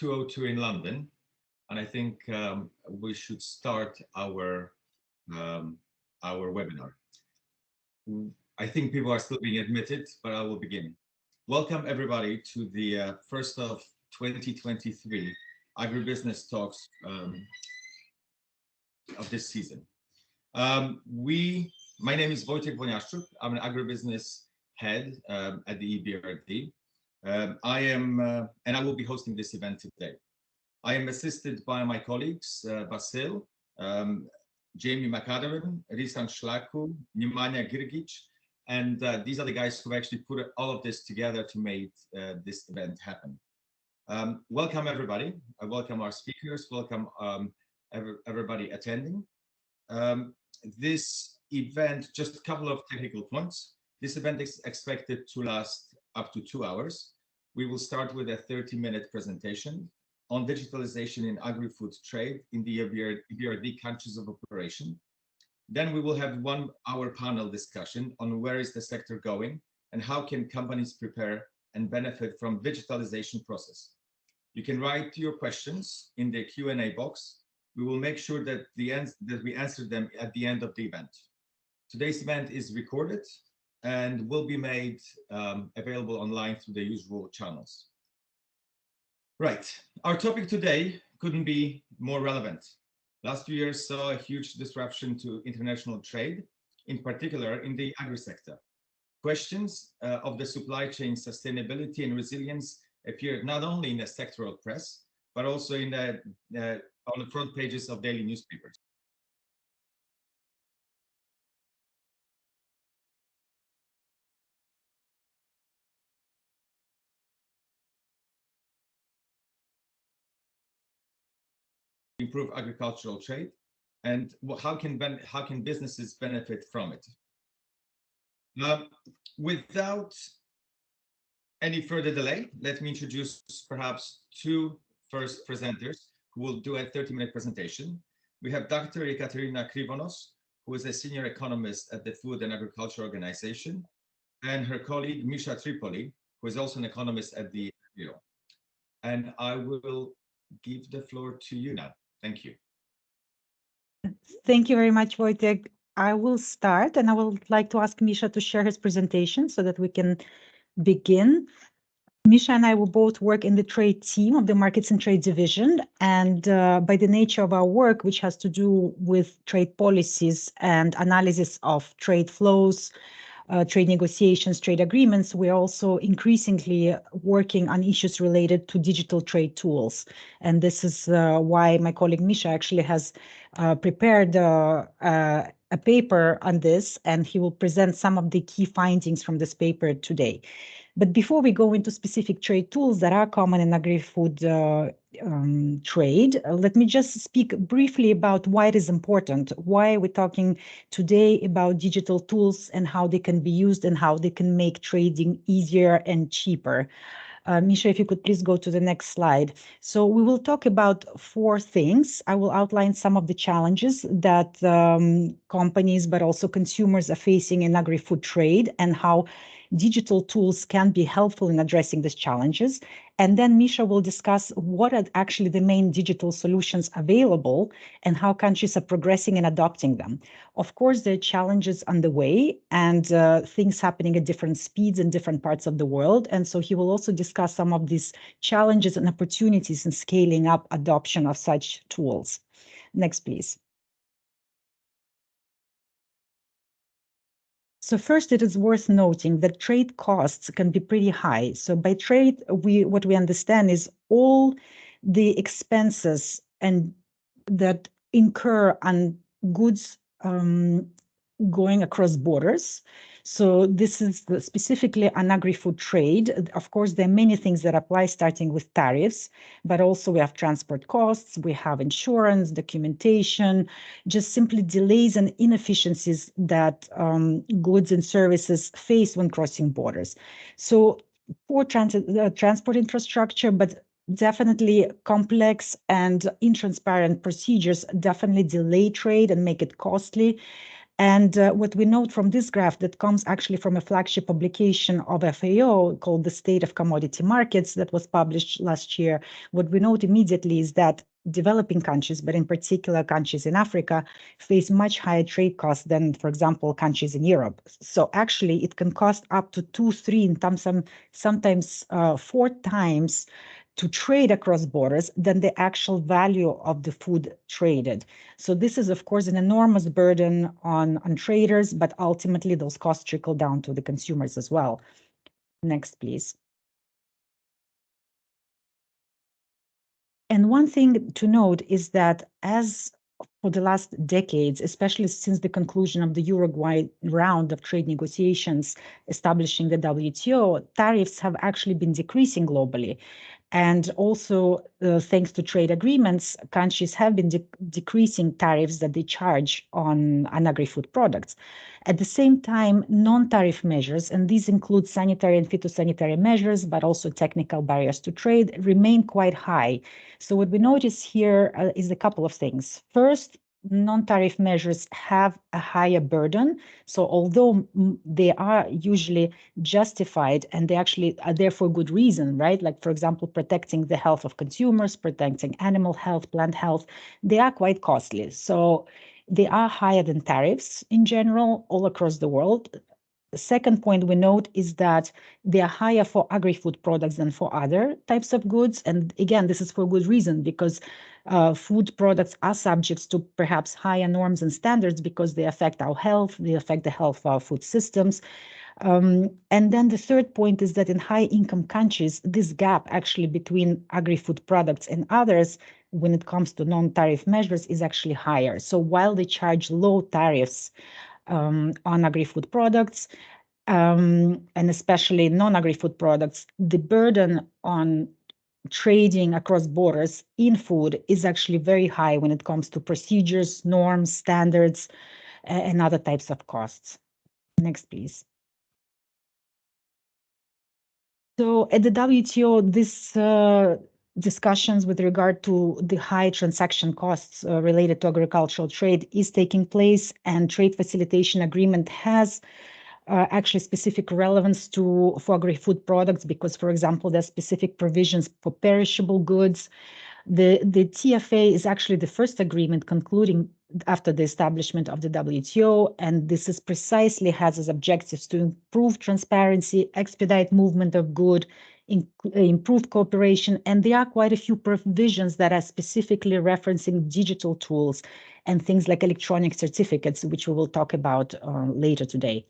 2:02 in London, and I think we should start our webinar. I think people are still being admitted, but I will begin. Welcome everybody to the first of 2023 Agribusiness Talks of this season. My name is Wojciech Woniaszczuk. I'm an agribusiness head at the EBRD. And I will be hosting this event today. I am assisted by my colleagues, Basil, Jamie McAdam, Risan Shlaku, Nemanja Girgic, and these are the guys who actually put all of this together to make this event happen. Welcome everybody. I welcome our speakers, welcome everybody attending. This event, just a couple of technical points. This event is expected to last up to 2 hours. We will start with a 30-minute presentation on digitalization in agri-food trade in the EBRD countries of operation. Then we will have 1 hour panel discussion on where is the sector going and how can companies prepare and benefit from digitalization process. You can write your questions in the Q&A box. We will make sure that we answer them at the end of the event. Today's event is recorded and will be made available online through the usual channels. Right, our topic today couldn't be more relevant. Last few years saw a huge disruption to international trade, in particular in the agri-sector. Questions of the supply chain sustainability and resilience appeared not only in the sectoral press, but also in on the front pages of daily newspapers. Improve agricultural trade, and how can businesses benefit from it? Without any further delay, let me introduce perhaps 2 first presenters who will do a 30-minute presentation. We have Dr. Ekaterina Krivonos, who is a senior economist at the Food and Agriculture Organization, and her colleague Misha Tripoli, who is also an economist at the Bureau. And I will give the floor to you now. Thank you. Thank you very much, Wojciech. I will start, and I would like to ask Misha to share his presentation so that we can begin. Misha and I will both work in the trade team of the Markets and Trade Division, and by the nature of our work, which has to do with trade policies and analysis of trade flows, trade negotiations, trade agreements, we're also increasingly working on issues related to digital trade tools. And this is why my colleague Misha actually has prepared a paper on this, and he will present some of the key findings from this paper today. But before we go into specific trade tools that are common in agri-food trade, let me just speak briefly about why it is important, why we're talking today about digital tools and how they can be used and how they can make trading easier and cheaper. Misha, if you could please go to the next slide. So we will talk about 4 things. I will outline some of the challenges that companies, but also consumers are facing in agri-food trade and how digital tools can be helpful in addressing these challenges. And then Misha will discuss what are actually the main digital solutions available and how countries are progressing and adopting them. Of course, there are challenges on the way and things happening at different speeds in different parts of the world. And so he will also discuss some of these challenges and opportunities in scaling up adoption of such tools. Next, please. So first, it is worth noting that trade costs can be pretty high. So by trade, what we understand is all the expenses and that incur on goods going across borders. So this is specifically on agri-food trade. Of course, there are many things that apply, starting with tariffs, but also we have transport costs, we have insurance, documentation, just simply delays and inefficiencies that goods and services face when crossing borders. So poor transport infrastructure, but definitely complex and intransparent procedures definitely delay trade and make it costly. And what we note from this graph that comes actually from a flagship publication of FAO called The State of Commodity Markets that was published last year, what we note immediately is that developing countries, but in particular countries in Africa, face much higher trade costs than, for example, countries in Europe. So actually, it can cost up to 2, 3, and sometimes 4 times to trade across borders than the actual value of the food traded. So this is, of course, an enormous burden on traders, but ultimately those costs trickle down to the consumers as well. Next, please. And one thing to note is that as for the last decades, especially since the conclusion of the Uruguay round of trade negotiations establishing the WTO, tariffs have actually been decreasing globally. And also, thanks to trade agreements, countries have been decreasing tariffs that they charge on agri-food products. At the same time, non-tariff measures, and these include sanitary and phytosanitary measures, but also technical barriers to trade, remain quite high. So what we notice here is a couple of things. First, non-tariff measures have a higher burden. So although they are usually justified and they actually are there for good reason, right? Like, for example, protecting the health of consumers, protecting animal health, plant health, they are quite costly. So they are higher than tariffs in general all across the world. The second point we note is that they are higher for agri-food products than for other types of goods. And again, this is for good reason, because food products are subject to perhaps higher norms and standards because they affect our health, they affect the health of our food systems. And then the third point is that in high-income countries, this gap actually between agri-food products and others, when it comes to non-tariff measures, is actually higher. So while they charge low tariffs on agri-food products, and especially non-agri-food products, the burden on trading across borders in food is actually very high when it comes to procedures, norms, standards, and other types of costs. Next, please. So at the WTO, this discussions with regard to the high transaction costs related to agricultural trade is taking place, and trade facilitation agreement has actually specific relevance for agri-food products because, for example, there's specific provisions for perishable goods. The TFA is actually the first agreement concluding after the establishment of the WTO, and this is precisely has as objectives to improve transparency, expedite movement of goods, improve cooperation, and there are quite a few provisions that are specifically referencing digital tools and things like electronic certificates, which we will talk about later today.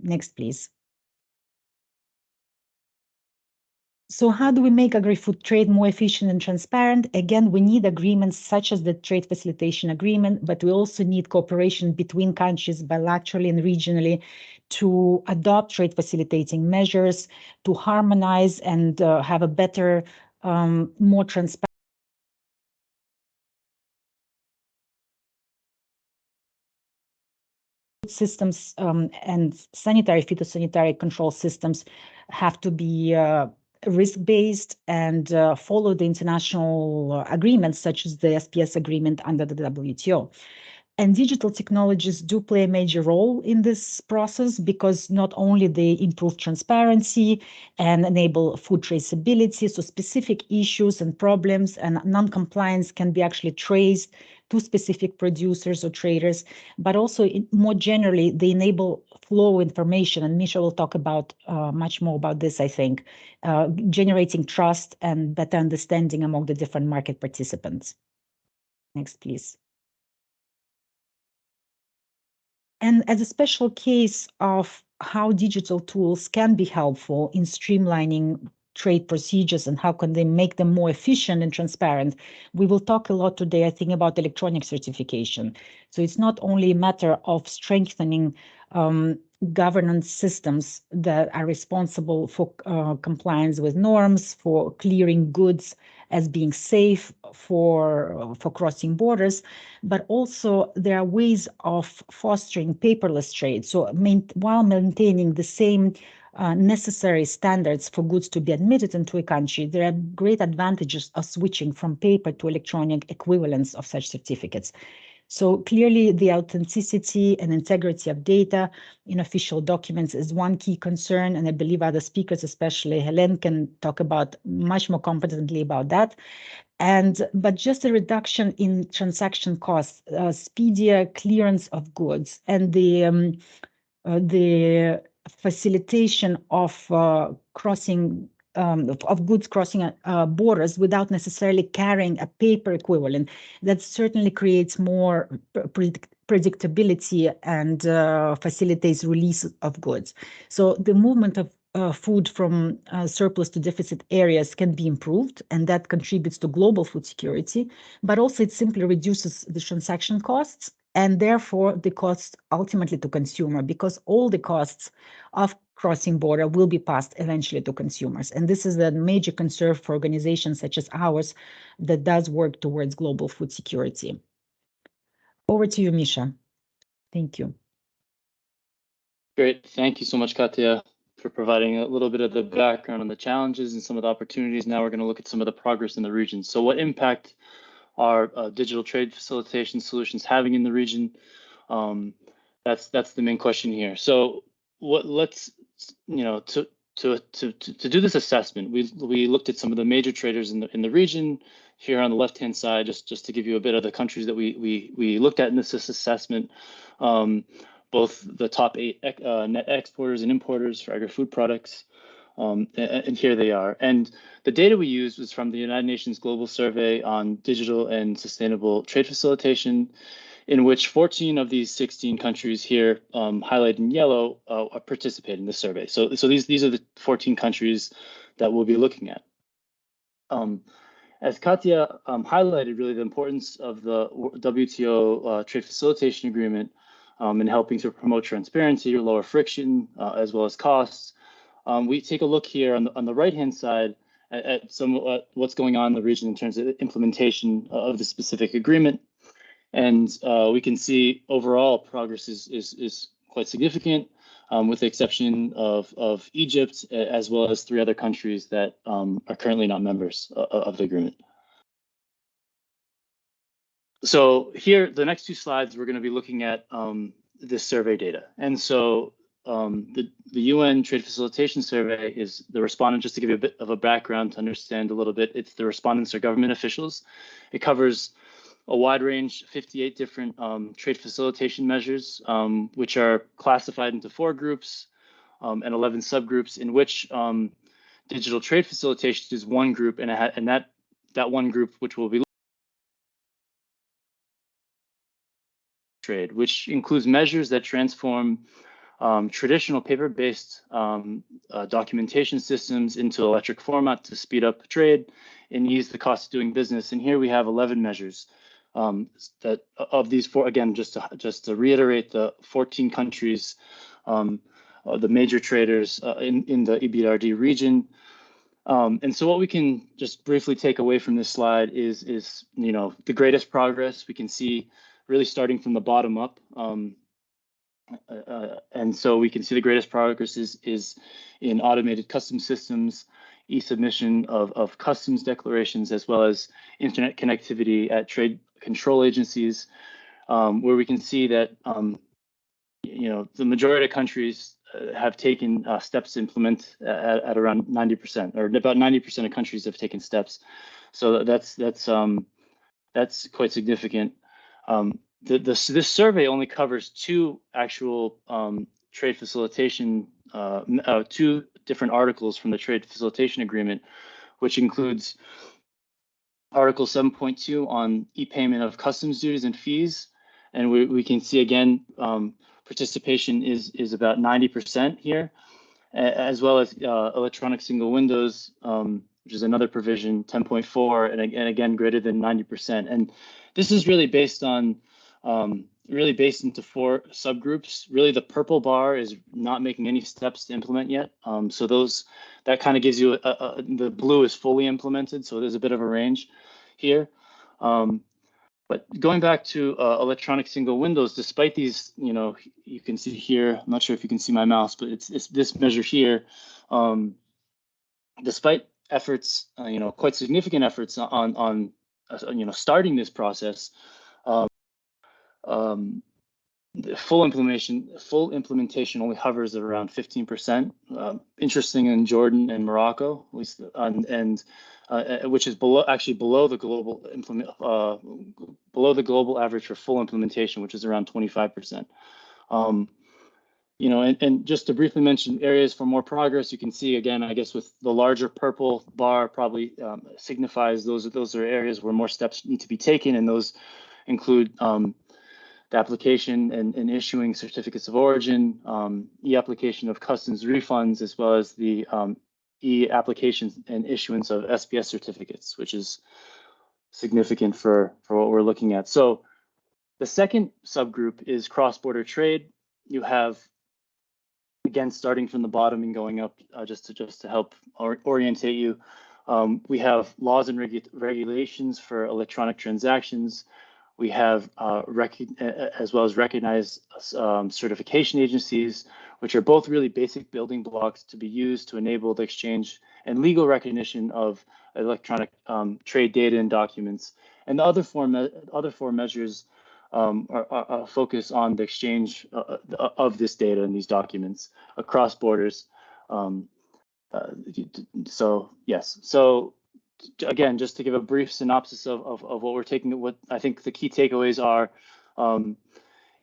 Next, please. So how do we make agri-food trade more efficient and transparent? Again, we need agreements such as the Trade Facilitation Agreement, but we also need cooperation between countries bilaterally and regionally to adopt trade facilitating measures, to harmonize and have a better, more transparent systems and sanitary, phytosanitary control systems have to be risk-based and follow the international agreements such as the SPS agreement under the WTO. And digital technologies do play a major role in this process because not only they improve transparency and enable food traceability, so specific issues and problems and non-compliance can be actually traced to specific producers or traders, but also more generally, they enable flow information, and Misha will talk about much more about this, I think, generating trust and better understanding among the different market participants. Next, please. And as a special case of how digital tools can be helpful in streamlining trade procedures and how can they make them more efficient and transparent, we will talk a lot today, I think, about electronic certification. So it's not only a matter of strengthening governance systems that are responsible for compliance with norms, for clearing goods as being safe for crossing borders, but also there are ways of fostering paperless trade. So while maintaining the same necessary standards for goods to be admitted into a country, there are great advantages of switching from paper to electronic equivalents of such certificates. So clearly the authenticity and integrity of data in official documents is one key concern, and I believe other speakers, especially Helen, can talk about much more competently about that. But just a reduction in transaction costs, speedier clearance of goods, and the facilitation of crossing of goods crossing borders without necessarily carrying a paper equivalent, that certainly creates more predictability and facilitates release of goods. So the movement of food from surplus to deficit areas can be improved, and that contributes to global food security, but also it simply reduces the transaction costs and therefore the costs ultimately to consumer, because all the costs of crossing border will be passed eventually to consumers. And this is a major concern for organizations such as ours that does work towards global food security. Over to you, Misha. Thank you. Great. Thank you so much, Katya, for providing a little bit of the background on the challenges and some of the opportunities. Now we're going to look at some of the progress in the region. So what impact are digital trade facilitation solutions having in the region? That's the main question here. So let's, to do this assessment, we looked at some of the major traders in the region here on the left-hand side, just to give you a bit of the countries that we looked at in this assessment. Both the top 8 net exporters and importers for agri-food products, and here they are. And the data we used was from the United Nations Global Survey on Digital and Sustainable Trade Facilitation, in which 14 of these 16 countries here, highlighted in yellow, participate in the survey. So these are the 14 countries that we'll be looking at. As Katya highlighted, really the importance of the WTO Trade Facilitation Agreement in helping to promote transparency or lower friction, as well as costs. We take a look here on the right-hand side at what's going on in the region in terms of implementation of the specific agreement. And we can see overall progress is quite significant, with the exception of Egypt, as well as 3 other countries that are currently not members of the agreement. So here, the next 2 slides, we're going to be looking at this survey data. And so the UN Trade Facilitation Survey is the respondent, just to give you a bit of a background to understand a little bit, it's the respondents are government officials. It covers a wide range, 58 different trade facilitation measures, which are classified into 4 groups and 11 subgroups, in which digital trade facilitation is one group, and that one group, which will be trade, which includes measures that transform traditional paper-based documentation systems into electric format to speed up trade and ease the cost of doing business. And here we have 11 measures that of these 4, again, just to reiterate, the 14 countries, the major traders in the EBRD region. And so what we can just briefly take away from this slide is the greatest progress we can see really starting from the bottom up. And so we can see the greatest progress is in automated customs systems, e-submission of customs declarations, as well as internet connectivity at trade control agencies, where we can see that the majority of countries have taken steps to implement at around 90%, or about 90% of countries have taken steps. So that's quite significant. This survey only covers 2 actual trade facilitation, 2 different articles from the Trade Facilitation Agreement, which includes Article 7.2 on e-payment of customs duties and fees. And we can see again, participation is about 90% here, as well as electronic single windows, which is another provision, 10.4, and again, greater than 90%. And this is really based on into 4 subgroups. Really, the purple bar is not making any steps to implement yet. So that kind of gives you the blue is fully implemented. So there's a bit of a range here. But going back to electronic single windows, despite these, you can see here, I'm not sure if you can see my mouse, but it's this measure here. Despite efforts, quite significant efforts on starting this process, the full implementation only hovers at around 15%. Interesting in Jordan and Morocco, at least, which is below the global average for full implementation, which is around 25%. You know, and just to briefly mention areas for more progress, you can see again, I guess with the larger purple bar probably signifies those are areas where more steps need to be taken, and those include the application and issuing certificates of origin, e-application of customs refunds, as well as the e-applications and issuance of SPS certificates, which is significant for what we're looking at. So the second subgroup is cross-border trade. You have, again, starting from the bottom and going up, just to help orientate you. We have laws and regulations for electronic transactions. We have as well as recognized certification agencies, which are both really basic building blocks to be used to enable the exchange and legal recognition of electronic trade data and documents. And the other four measures are focus on the exchange of this data and these documents across borders. So yes, so again, just to give a brief synopsis of what we're taking, what I think the key takeaways are,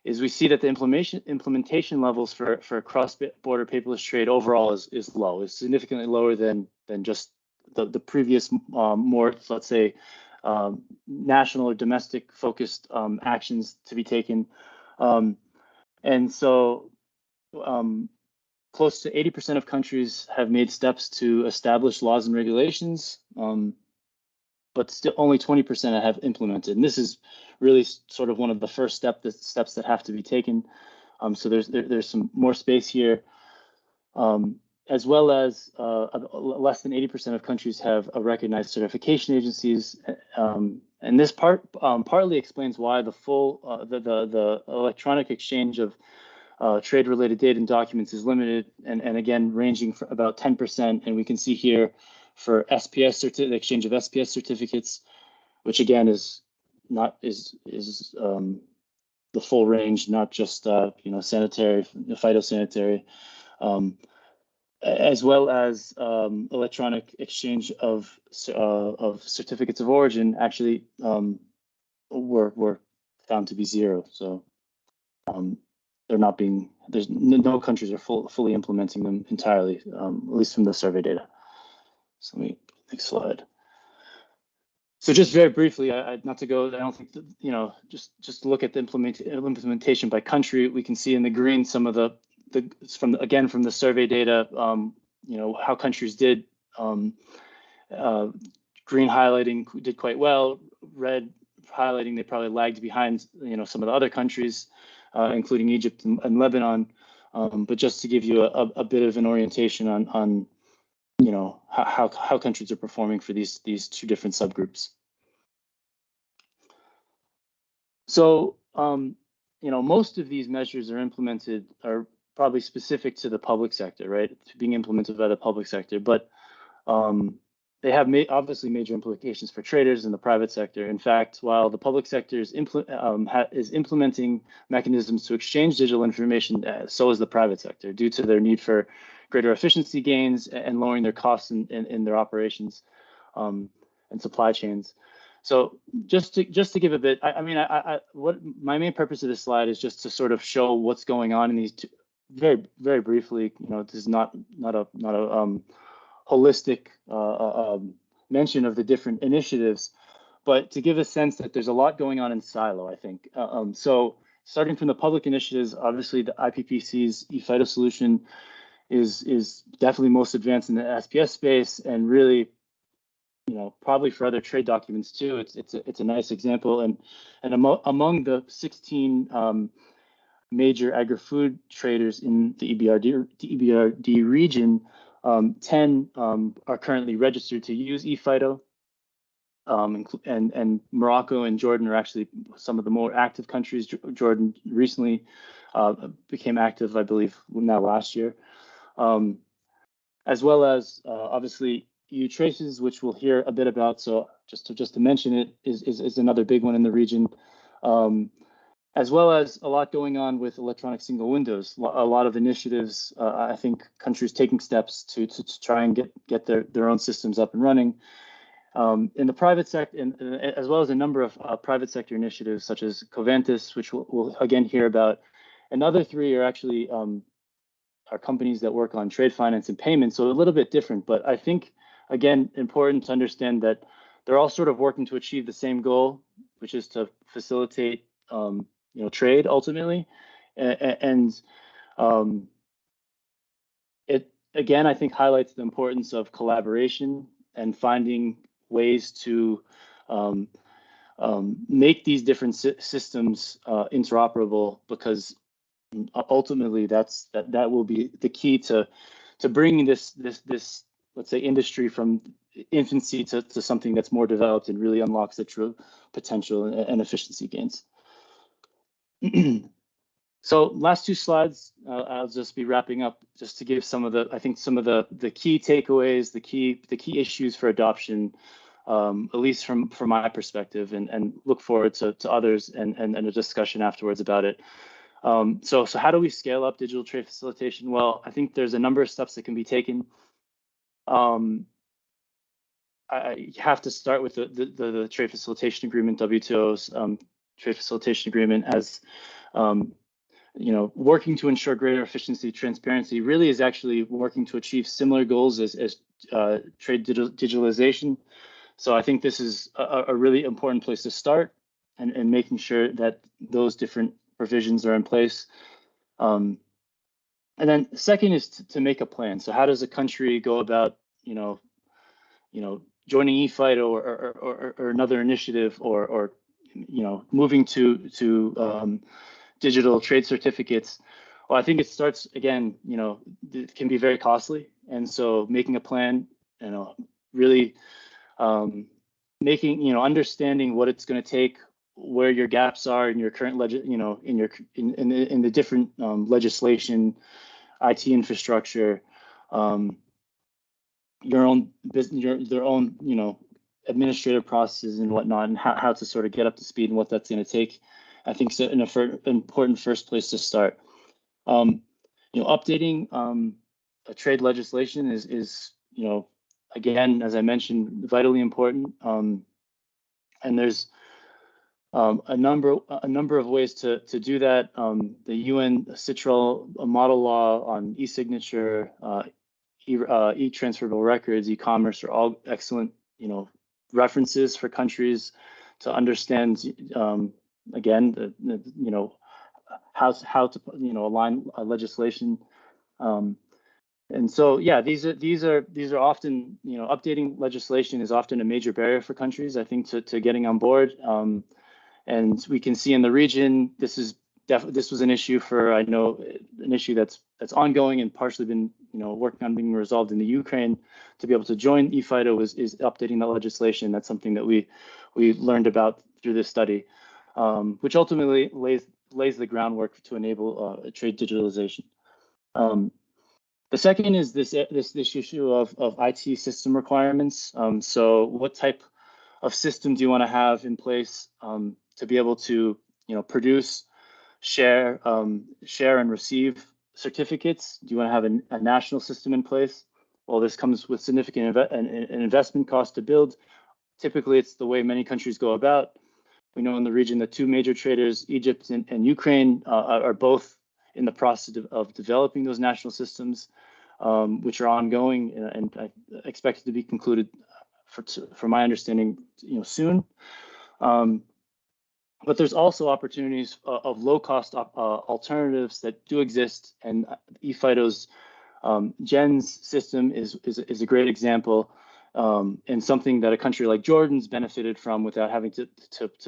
is we see that the implementation levels for cross-border paperless trade overall is low, is significantly lower than just the previous more, let's say, national or domestic focused actions to be taken. And so close to 80% of countries have made steps to establish laws and regulations, but still only 20% have implemented. And this is really sort of one of the first steps that have to be taken. So there's some more space here, as well as less than 80% of countries have recognized certification agencies. And this partly explains why the the electronic exchange of trade-related data and documents is limited, and again ranging for about 10%. And we can see here for SPS the exchange of SPS certificates, which again is the full range, not just sanitary, phytosanitary, as well as electronic exchange of certificates of origin actually were found to be zero. So they're not being, no countries are fully implementing them entirely, at least from the survey data. So let me, next slide. So just very briefly, not to go, I don't think that, just look at the implementation by country. We can see in the green some of the from the survey data, how countries did. Green highlighting did quite well. Red highlighting they probably lagged behind, some of the other countries, including Egypt and Lebanon. But just to give you a bit of an orientation on how countries are performing for these two different subgroups. So most of these measures are probably specific to the public sector, right? To being implemented by the public sector, but they have obviously major implications for traders in the private sector. In fact, while the public sector is implementing mechanisms to exchange digital information, so is the private sector, due to their need for greater efficiency gains and lowering their costs in their operations and supply chains. So just to give a bit, what my main purpose of this slide is just to sort of show what's going on in these two, very, very briefly. This is not a holistic mention of the different initiatives, but to give a sense that there's a lot going on in silo, I think. So starting from the public initiatives, obviously the IPPC's ePhyto solution is definitely most advanced in the SPS space, and really, probably for other trade documents too. It's a nice example, and among the 16 major agri-food traders in the EBRD region, 10 are currently registered to use ePhyto, and Morocco and Jordan are actually some of the more active countries. Jordan recently became active, I believe, now last year, as well as obviously EU traces, which we'll hear a bit about. So just to mention it, is another big one in the region. as well as a lot going on with electronic single windows. A lot of initiatives, I think countries taking steps to try and get their own systems up and running. In the private sector, as well as a number of private sector initiatives such as Covantis, which we'll again hear about. Another three are actually are companies that work on trade finance and payments, so a little bit different. But I think, again, important to understand that they're all sort of working to achieve the same goal, which is to facilitate trade ultimately. And it again, I think, highlights the importance of collaboration and finding ways to make these different systems interoperable, because ultimately that will be the key to bringing this let's say industry from infancy to something that's more developed and really unlocks the true potential and efficiency gains. So last two slides, I'll just be wrapping up just to give some of the key takeaways, the key issues for adoption, at least from my perspective, and look forward to others and a discussion afterwards about it. So how do we scale up digital trade facilitation? Well, I think there's a number of steps that can be taken. I have to start with the trade facilitation agreement, WTO's trade facilitation agreement, as working to ensure greater efficiency, transparency, really is actually working to achieve similar goals as trade digitalization. So I think this is a really important place to start, and making sure that those different provisions are in place. And then second is to make a plan. So how does a country go about, joining ePhyto or another initiative, or moving to digital trade certificates? Well, I think it starts, again, it can be very costly, and so making a plan, really making, understanding what it's going to take, where your gaps are in your current in the different legislation, IT infrastructure, your own business, their own administrative processes and whatnot, and how to sort of get up to speed and what that's going to take. I think is an important first place to start. Updating a trade legislation is again, as I mentioned, vitally important. And there's a number of ways to do that. The UN Citral model law on e-signature, e-transferable records, e-commerce are all excellent, references for countries to understand. Again, how to align legislation. And so, yeah, these are often, updating legislation is often a major barrier for countries, I think, to getting on board. And we can see in the region, this was an issue an issue that's ongoing and partially been, working on being resolved in the Ukraine. To be able to join ePhyto is updating that legislation. That's something that we learned about through this study, which ultimately lays the groundwork to enable trade digitalization. The second is this issue of IT system requirements. So what type of system do you want to have in place to be able to produce, share and receive certificates? Do you want to have a national system in place? Well, this comes with significant an investment cost to build. Typically, it's the way many countries go about. We know in the region that two major traders, Egypt and Ukraine, are both in the process of developing those national systems, which are ongoing and expected to be concluded, for my understanding, soon. But there's also opportunities of low-cost alternatives that do exist, and ePhyto's GENS system is a great example, and something that a country like Jordan's benefited from without having to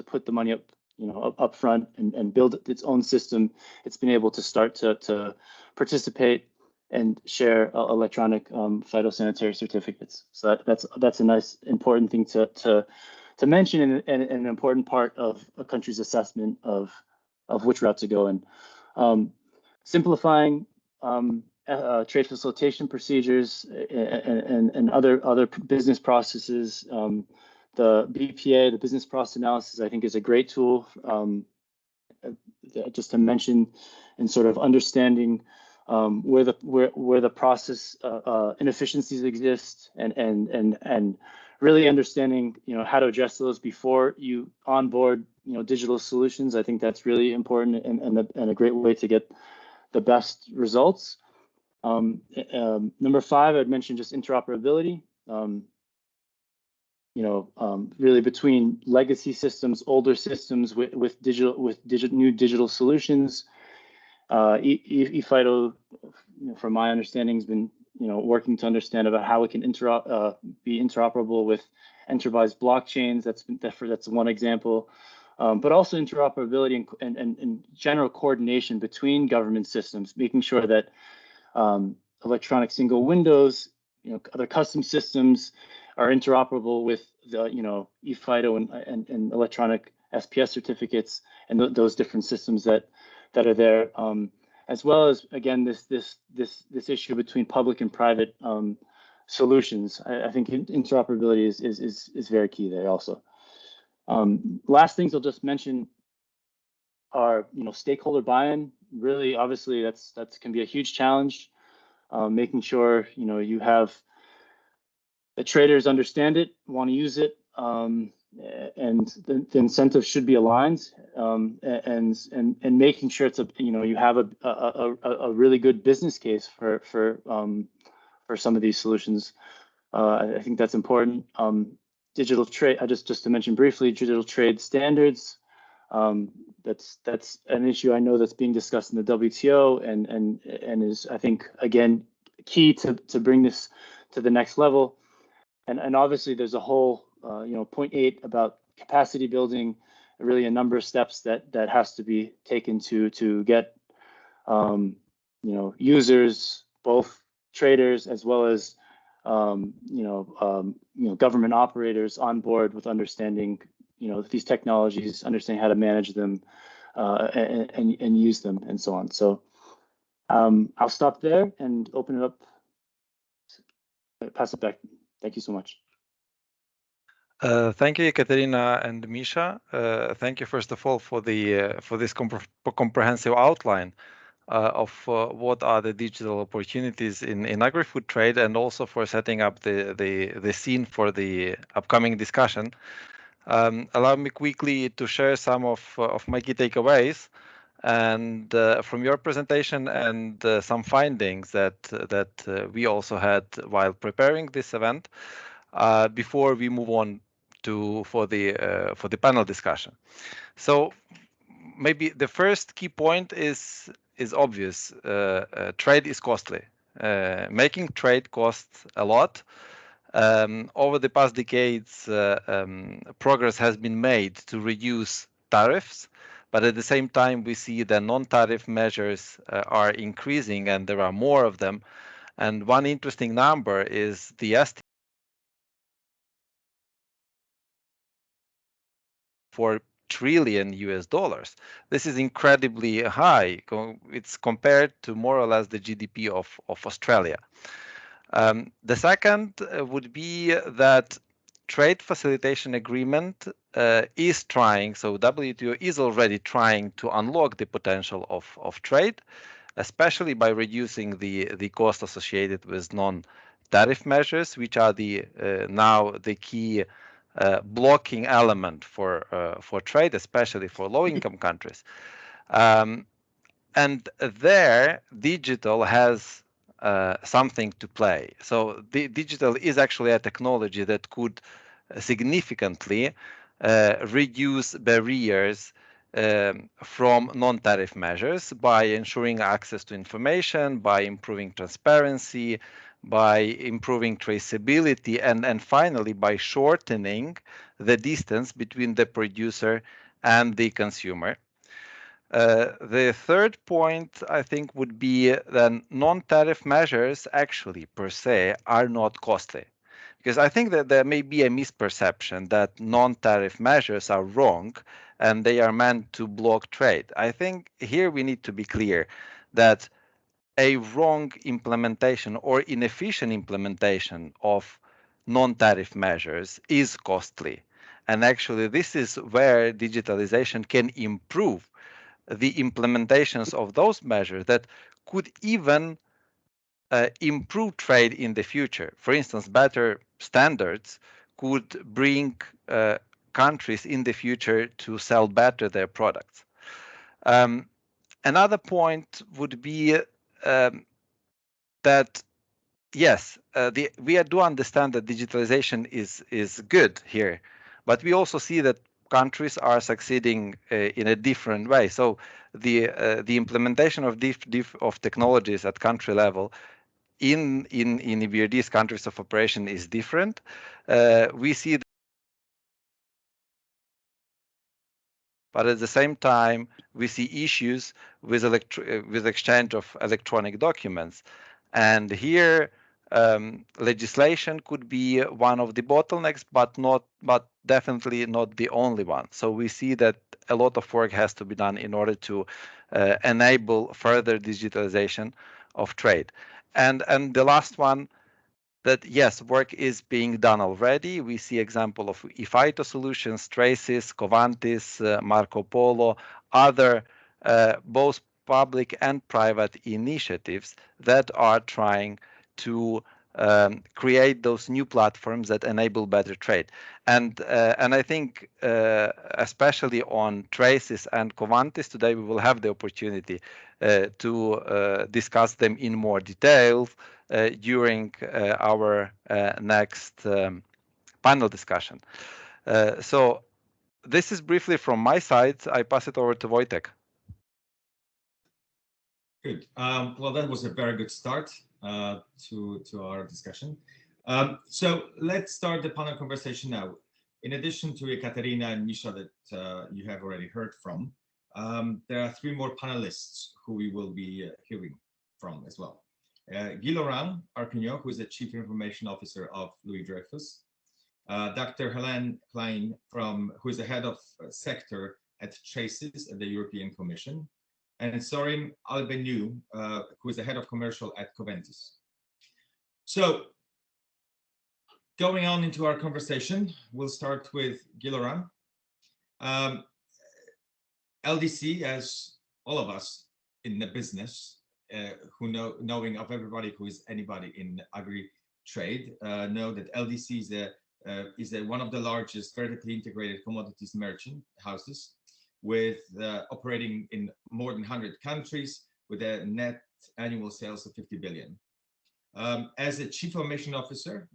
put the money up front and build its own system. It's been able to start to participate and share electronic phytosanitary certificates. So that's a nice important thing to mention, and an important part of a country's assessment of which route to go in. Simplifying trade facilitation procedures and other business processes. The BPA, the business process analysis, I think is a great tool. just to mention, and sort of understanding where the process inefficiencies exist, and really understanding how to address those before you onboard digital solutions. I think that's really important and a great way to get the best results. Number 5, I'd mention just interoperability. Really between legacy systems, older systems with new digital solutions. ePhyto, from my understanding, has been working to understand about how it can be interoperable with enterprise blockchains. That's one example. But also interoperability and general coordination between government systems, making sure that electronic single windows, other custom systems are interoperable with the ePhyto and electronic SPS certificates and those different systems that are there, as well as, again, this issue between public and private solutions. I think interoperability is very key there also. Last things I'll just mention are stakeholder buy-in. Really, obviously, that can be a huge challenge. Making sure you have the traders understand it, want to use it, and the incentives should be aligned, and making sure it's you have a really good business case for some of these solutions. I think that's important. Digital trade. Just to mention briefly, digital trade standards. That's an issue I know that's being discussed in the WTO and is, I think, again, key to bring this to the next level. And obviously there's a whole point 8 about capacity building, really a number of steps that has to be taken to get users, both traders as well as government operators on board with understanding these technologies, understanding how to manage them and use them, and so on. So I'll stop there and open it up, pass it back. Thank you so much. Thank you, Ekaterina and Misha. Thank you, first of all, for this comprehensive outline of what are the digital opportunities in agri-food trade, and also for setting up the scene for the upcoming discussion. Allow me quickly to share some of my key takeaways and from your presentation, and some findings that we also had while preparing this event before we move on for the panel discussion. So maybe the first key point is obvious. Trade is costly. Making trade costs a lot. Over the past decades, progress has been made to reduce tariffs, but at the same time, we see the non-tariff measures are increasing, and there are more of them. And one interesting number is the estimate $4 trillion. This is incredibly high. It's compared to more or less the GDP of Australia. The second would be that trade facilitation agreement is trying, so WTO is already trying to unlock the potential of trade, especially by reducing the cost associated with non-tariff measures, which are now the key blocking element for trade, especially for low-income countries. And there, digital has something to play. So the digital is actually a technology that could significantly reduce barriers from non-tariff measures by ensuring access to information, by improving transparency, by improving traceability, and finally by shortening the distance between the producer and the consumer. The third point, I think, would be that non-tariff measures actually per se are not costly. Because I think that there may be a misperception that non-tariff measures are wrong and they are meant to block trade. I think here we need to be clear that a wrong implementation or inefficient implementation of non-tariff measures is costly. And actually, this is where digitalization can improve the implementations of those measures that could even improve trade in the future. For instance, better standards could bring countries in the future to sell better their products. Another point would be that yes, we do understand that digitalization is good here, but we also see that countries are succeeding in a different way. So the implementation of of technologies at country level in EBRD's countries of operation is different. We see that, but at the same time, we see issues with exchange of electronic documents. And here, legislation could be one of the bottlenecks, but definitely not the only one. So we see that a lot of work has to be done in order to enable further digitalization of trade. And the last one, that yes, work is being done already. We see example of ePhyto solutions, Traces, Covantis, Marco Polo, other both public and private initiatives that are trying to create those new platforms that enable better trade. And I think especially on Traces and Covantis today, we will have the opportunity to discuss them in more detail during our next panel discussion. So this is briefly from my side. I pass it over to Wojtek. Good. Well, that was a very good start to our discussion. So let's start the panel conversation now. In addition to Ekaterina and Misha that you have already heard from, there are three more panelists who we will be hearing from as well. Guy Laurent Arpignot, who is the Chief Information Officer of Louis Dreyfus, Dr. Helene Klein, who is the Head of Sector at Traces at the European Commission, and Sorin Albenu, who is the Head of Commercial at Covantis. So, going on into our conversation, we'll start with Guy Laurent. LDC, as all of us in the business, who knowing of everybody who is anybody in agri-trade, know that LDC is one of the largest vertically integrated commodities merchant houses, with operating in more than 100 countries with a net annual sales of 50 billion. As a Chief Information Officer,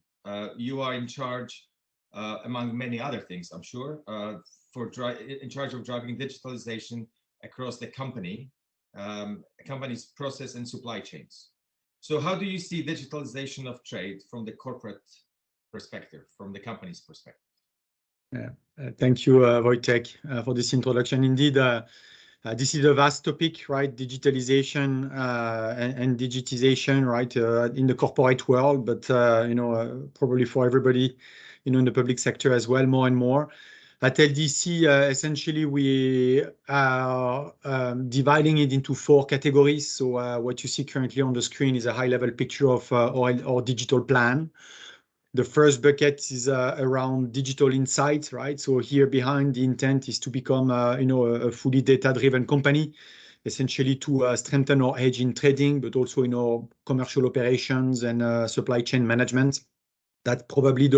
you are in charge, among many other things, I'm sure, in charge of driving digitalization across the company's process and supply chains. So how do you see digitalization of trade from the corporate perspective, from the company's perspective? Yeah, thank you, Wojtek, for this introduction. Indeed, this is a vast topic, right? Digitalization and digitization, right, in the corporate world, but probably for everybody, in the public sector as well, more and more. At LDC, essentially, we are dividing it into 4 categories. So what you see currently on the screen is a high-level picture of our digital plan. The first bucket is around digital insights, right? So here behind the intent is to become, a fully data-driven company, essentially to strengthen our edge in trading, but also in our commercial operations and supply chain management. That's probably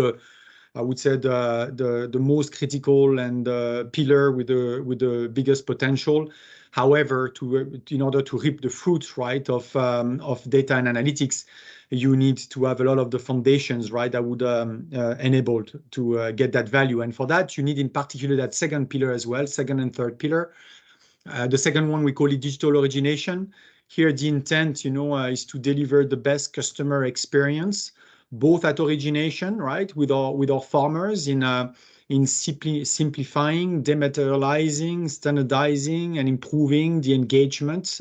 I would say the most critical and pillar with the biggest potential. However, in order to reap the fruits, right, of data and analytics, you need to have a lot of the foundations, right, that would enable to get that value. And for that, you need in particular that second pillar as well, second and third pillar. The second one, we call it digital origination. Here, the intent, is to deliver the best customer experience, both at origination, right, with our farmers in simplifying, dematerializing, standardizing, and improving the engagement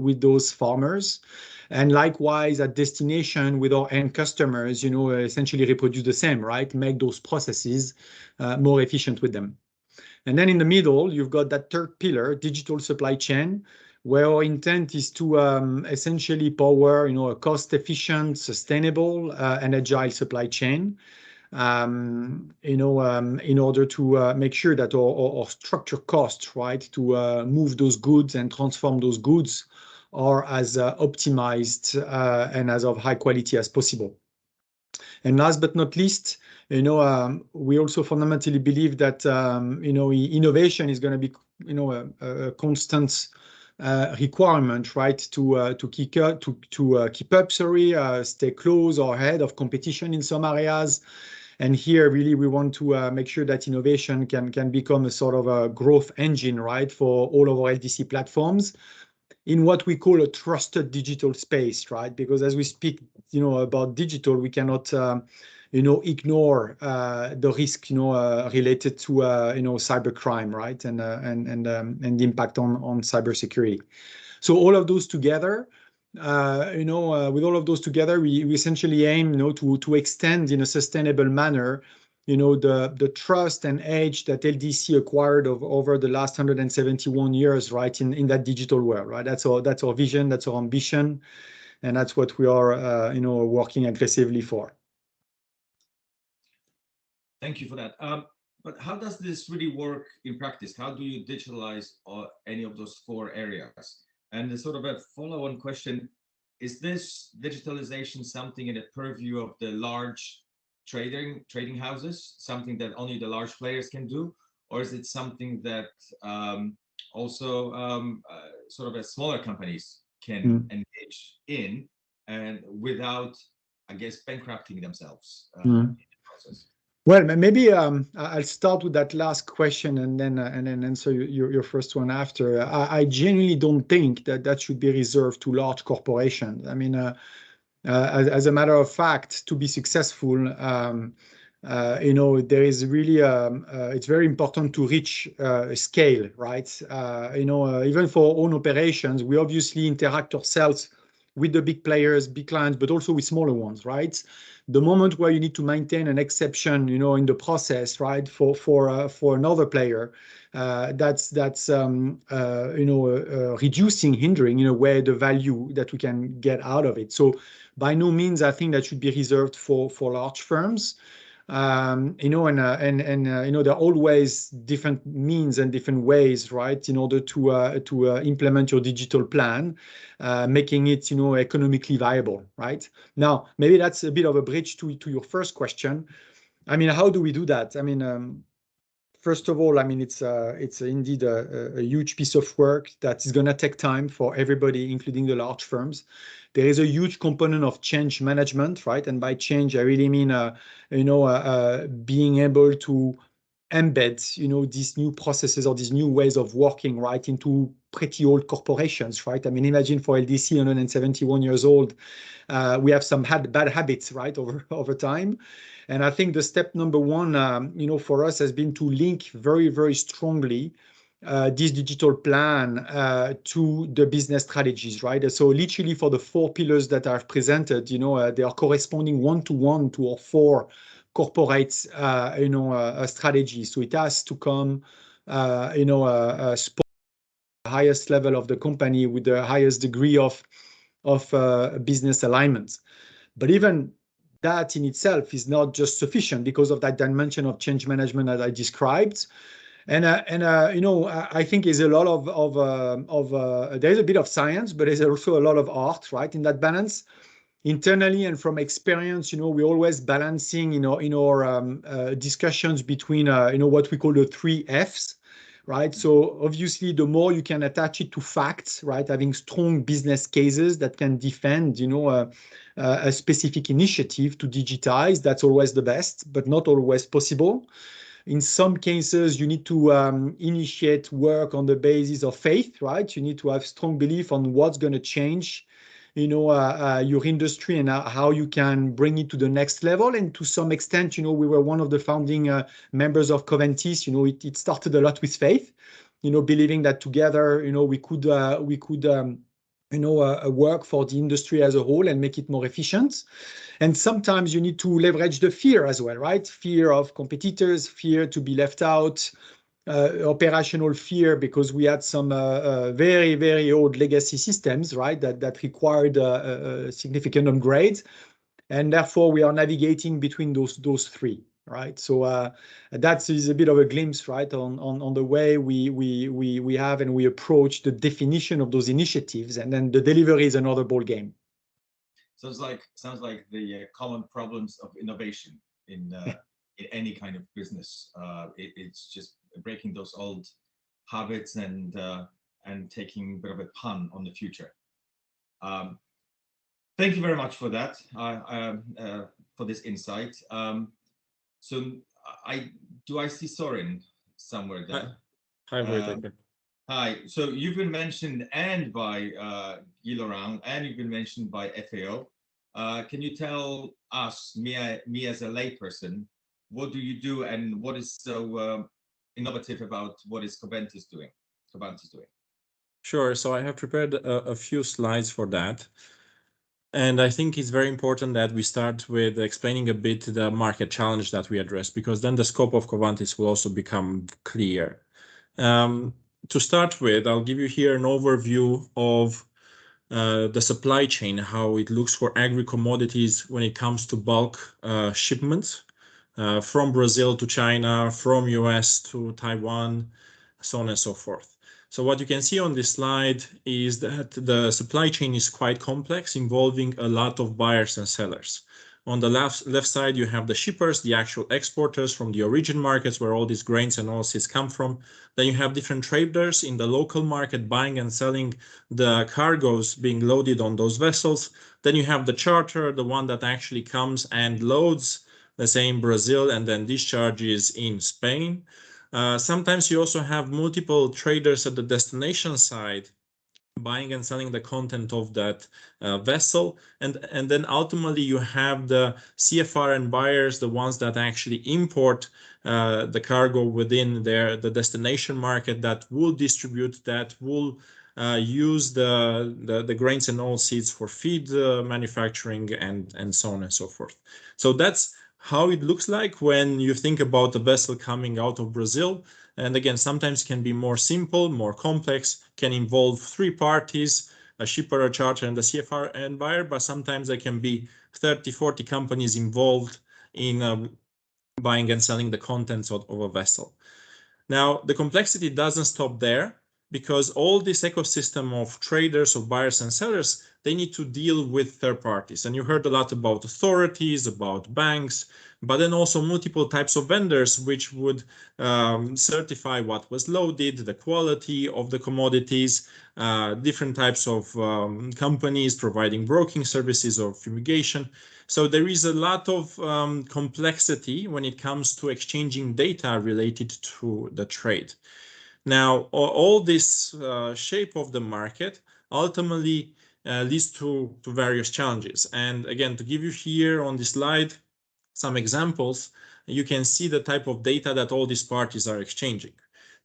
with those farmers. And likewise, at destination with our end customers, essentially reproduce the same, right? Make those processes more efficient with them. And then in the middle, you've got that third pillar, digital supply chain, where our intent is to essentially power, a cost-efficient, sustainable, and agile supply chain. in order to make sure that our structure costs, right, to move those goods and transform those goods are as optimized and as of high quality as possible. And last but not least, we also fundamentally believe that innovation is going to be a constant requirement, right, to keep up, stay close or ahead of competition in some areas. And here, really, we want to make sure that innovation can become a sort of a growth engine, right, for all of our LDC platforms in what we call a trusted digital space, right? Because as we speak, about digital, we cannot, ignore the risk, related to, cybercrime, right, and the impact on cybersecurity. So all of those together. With all of those together, we essentially aim, to extend in a sustainable manner, the trust and edge that LDC acquired over the last 171 years, right, in that digital world, right? That's our vision, that's our ambition, and that's what we are, working aggressively for. Thank you for that. But how does this really work in practice? How do you digitalize any of those 4 areas? And the sort of a follow-on question, is this digitalization something in the purview of the large trading houses, something that only the large players can do? Or is it something that also sort of smaller companies can engage in and without, I guess, bankrupting themselves in the process? Well, maybe I'll start with that last question and then answer your first one after. I genuinely don't think that should be reserved to large corporations. I mean, as a matter of fact, to be successful, there is really it's very important to reach scale, right? Even for our own operations, we obviously interact ourselves with the big players, big clients, but also with smaller ones, right? The moment where you need to maintain an exception, in the process, right, for another player, that's reducing, hindering, in a way, the value that we can get out of it. So by no means, I think that should be reserved for large firms. There are always different means and different ways, right, in order to implement your digital plan, making it, economically viable, right? Now, maybe that's a bit of a bridge to your first question. I mean, how do we do that? I mean, first of all, I mean, it's indeed a huge piece of work that is going to take time for everybody, including the large firms. There is a huge component of change management, right? And by change, I really mean, being able to embed, these new processes or these new ways of working, right, into pretty old corporations, right? I mean, imagine for LDC, 171 years old, we have some bad habits, right, over time. And I think the step number one, for us has been to link very, very strongly this digital plan to the business strategies, right? So literally for the 4 pillars that I've presented, they are corresponding one-to-one to our 4 corporate, strategies. So it has to come, support the highest level of the company with the highest degree of business alignment. But even that in itself is not just sufficient because of that dimension of change management that I described. And I think there's a lot of there's a bit of science, but there's also a lot of art, right, in that balance. Internally and from experience, we're always balancing, in our discussions between, what we call the 3 Fs, right? So obviously, the more you can attach it to facts, right, having strong business cases that can defend, a specific initiative to digitize, that's always the best, but not always possible. In some cases, you need to initiate work on the basis of faith, right? You need to have strong belief on what's going to change, your industry and how you can bring it to the next level. And to some extent, we were one of the founding members of Coventis. It started a lot with faith, believing that together, we could work for the industry as a whole and make it more efficient. And sometimes you need to leverage the fear as well, right? Fear of competitors, fear to be left out, operational fear because we had some very, very old legacy systems, right, that required a significant upgrade. and therefore we are navigating between those three, right? So that is a bit of a glimpse, right, on the way we have and we approach the definition of those initiatives, and then the delivery is another ball game. Sounds like the common problems of innovation in any kind of business. It's just breaking those old habits and taking a bit of a pun on the future. Thank you very much for that, for this insight. So I see Sorin somewhere there? Hi, Wojtek. Hi. So you've been mentioned and by Guy Laurent, and you've been mentioned by FAO. Can you tell us, me as a layperson, what do you do and what is so innovative about what is Covantis doing? Sure. So I have prepared a few slides for that. And I think it's very important that we start with explaining a bit the market challenge that we address, because then the scope of Covantis will also become clear. To start with, I'll give you here an overview of the supply chain, how it looks for agri-commodities when it comes to bulk shipments from Brazil to China, from US to Taiwan, so on and so forth. So what you can see on this slide is that the supply chain is quite complex, involving a lot of buyers and sellers. On the left side, you have the shippers, the actual exporters from the origin markets where all these grains and oilseeds come from. Then you have different traders in the local market buying and selling the cargoes being loaded on those vessels. Then you have the charter, the one that actually comes and loads, let's say in Brazil, and then discharges in Spain. Sometimes you also have multiple traders at the destination side buying and selling the content of that vessel, and then ultimately you have the CFR buyers, the ones that actually import the cargo within the destination market, that will distribute, that will use the grains and oilseeds for feed manufacturing, and so on and so forth. So that's how it looks like when you think about the vessel coming out of Brazil. And again, sometimes can be more simple, more complex, can involve three parties, a shipper, a charter, and the CFR and buyer, but sometimes there can be 30, 40 companies involved in buying and selling the contents of a vessel. Now, the complexity doesn't stop there, because all this ecosystem of traders, of buyers and sellers, they need to deal with third parties. And you heard a lot about authorities, about banks, but then also multiple types of vendors which would certify what was loaded, the quality of the commodities, different types of companies providing broking services or fumigation. So there is a lot of complexity when it comes to exchanging data related to the trade. Now, all this shape of the market ultimately leads to various challenges. And again, to give you here on this slide some examples, you can see the type of data that all these parties are exchanging.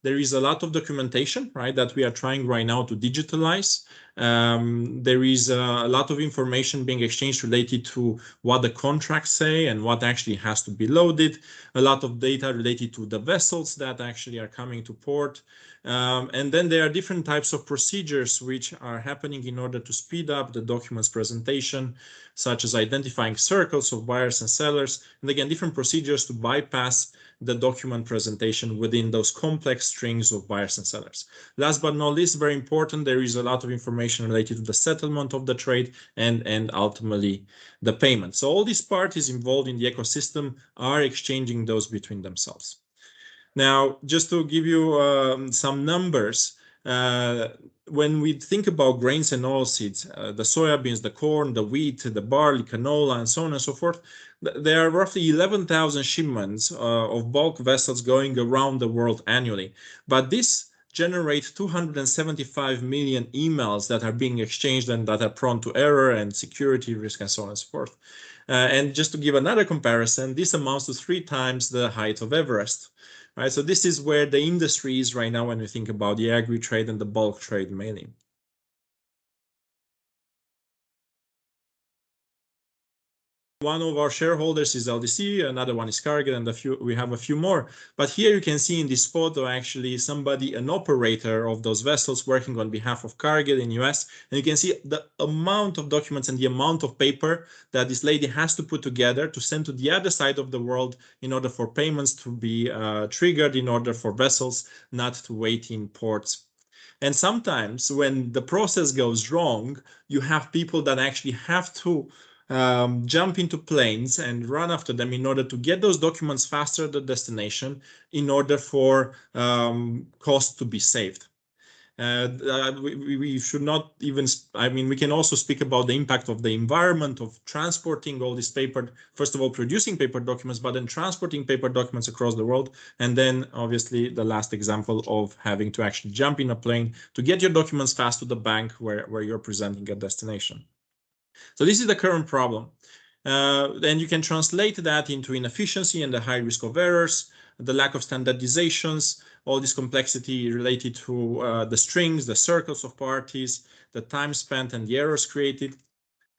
There is a lot of documentation, right, that we are trying right now to digitalize. There is a lot of information being exchanged related to what the contracts say and what actually has to be loaded. A lot of data related to the vessels that actually are coming to port. And then there are different types of procedures which are happening in order to speed up the documents presentation, such as identifying circles of buyers and sellers, and again, different procedures to bypass the document presentation within those complex strings of buyers and sellers. Last but not least, very important, there is a lot of information related to the settlement of the trade and ultimately the payment. So all these parties involved in the ecosystem are exchanging those between themselves. Now, just to give you some numbers, when we think about grains and oilseeds, the soybeans, the corn, the wheat, the barley, canola, and so on and so forth, there are roughly 11,000 shipments of bulk vessels going around the world annually. But this generates 275 million emails that are being exchanged and that are prone to error and security risk and so on and so forth. And just to give another comparison, this amounts to 3 times the height of Everest. Right, so this is where the industry is right now when we think about the agri trade and the bulk trade mainly. one of our shareholders is LDC, another one is Cargill, and we have a few more. But here you can see in this photo actually an operator of those vessels working on behalf of Cargill in US. And you can see the amount of documents and the amount of paper that this lady has to put together to send to the other side of the world in order for payments to be triggered, in order for vessels not to wait in ports. And sometimes when the process goes wrong, you have people that actually have to jump into planes and run after them in order to get those documents faster to the destination in order for costs to be saved. We should not even, I mean, we can also speak about the impact of the environment, of transporting all this paper, first of all, producing paper documents, but then transporting paper documents across the world. And then obviously the last example of having to actually jump in a plane to get your documents fast to the bank where you're presenting a destination. So this is the current problem. Then you can translate that into inefficiency and the high risk of errors, the lack of standardizations, all this complexity related to the strings, the circles of parties, the time spent and the errors created.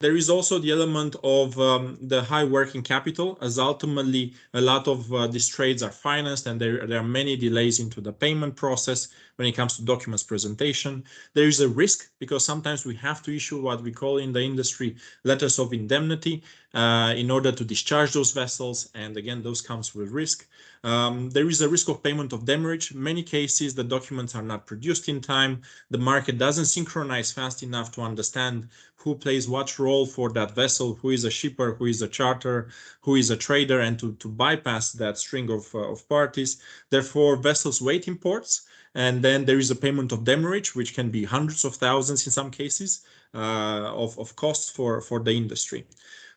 There is also the element of the high working capital, as ultimately a lot of these trades are financed and there are many delays into the payment process when it comes to documents presentation. There is a risk because sometimes we have to issue what we call in the industry letters of indemnity in order to discharge those vessels. And again, those comes with risk. There is a risk of payment of demurrage. In many cases, the documents are not produced in time. The market doesn't synchronize fast enough to understand who plays what role for that vessel, who is a shipper, who is a charter, who is a trader, and to bypass that string of parties. Therefore, vessels wait in ports, and then there is a payment of demurrage, which can be hundreds of thousands in some cases of costs for the industry.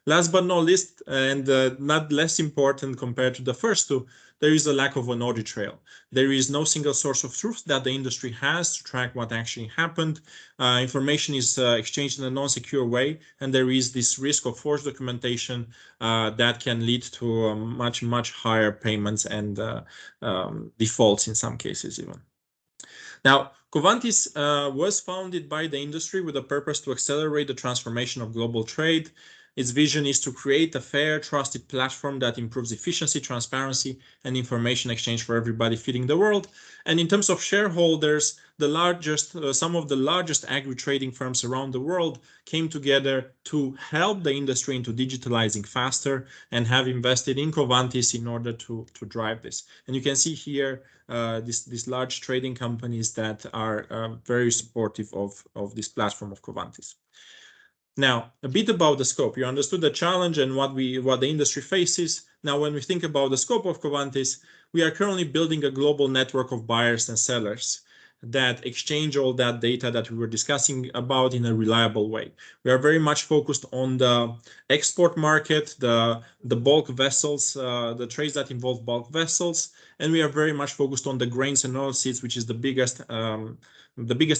Last but not least, and not less important compared to the first two, there is a lack of an audit trail. There is no single source of truth that the industry has to track what actually happened. Information is exchanged in a non-secure way, and there is this risk of forged documentation that can lead to much, much higher payments and defaults in some cases even. Now, Covantis was founded by the industry with a purpose to accelerate the transformation of global trade. Its vision is to create a fair, trusted platform that improves efficiency, transparency, and information exchange for everybody feeding the world. And in terms of shareholders, some of the largest agri-trading firms around the world came together to help the industry into digitalizing faster and have invested in Covantis in order to drive this. And you can see here these large trading companies that are very supportive of this platform of Covantis. Now, a bit about the scope. You understood the challenge and what the industry faces. Now, when we think about the scope of Covantis, we are currently building a global network of buyers and sellers that exchange all that data that we were discussing about in a reliable way. We are very much focused on the export market, the bulk vessels, the trades that involve bulk vessels, and we are very much focused on the grains and oilseeds, which is the biggest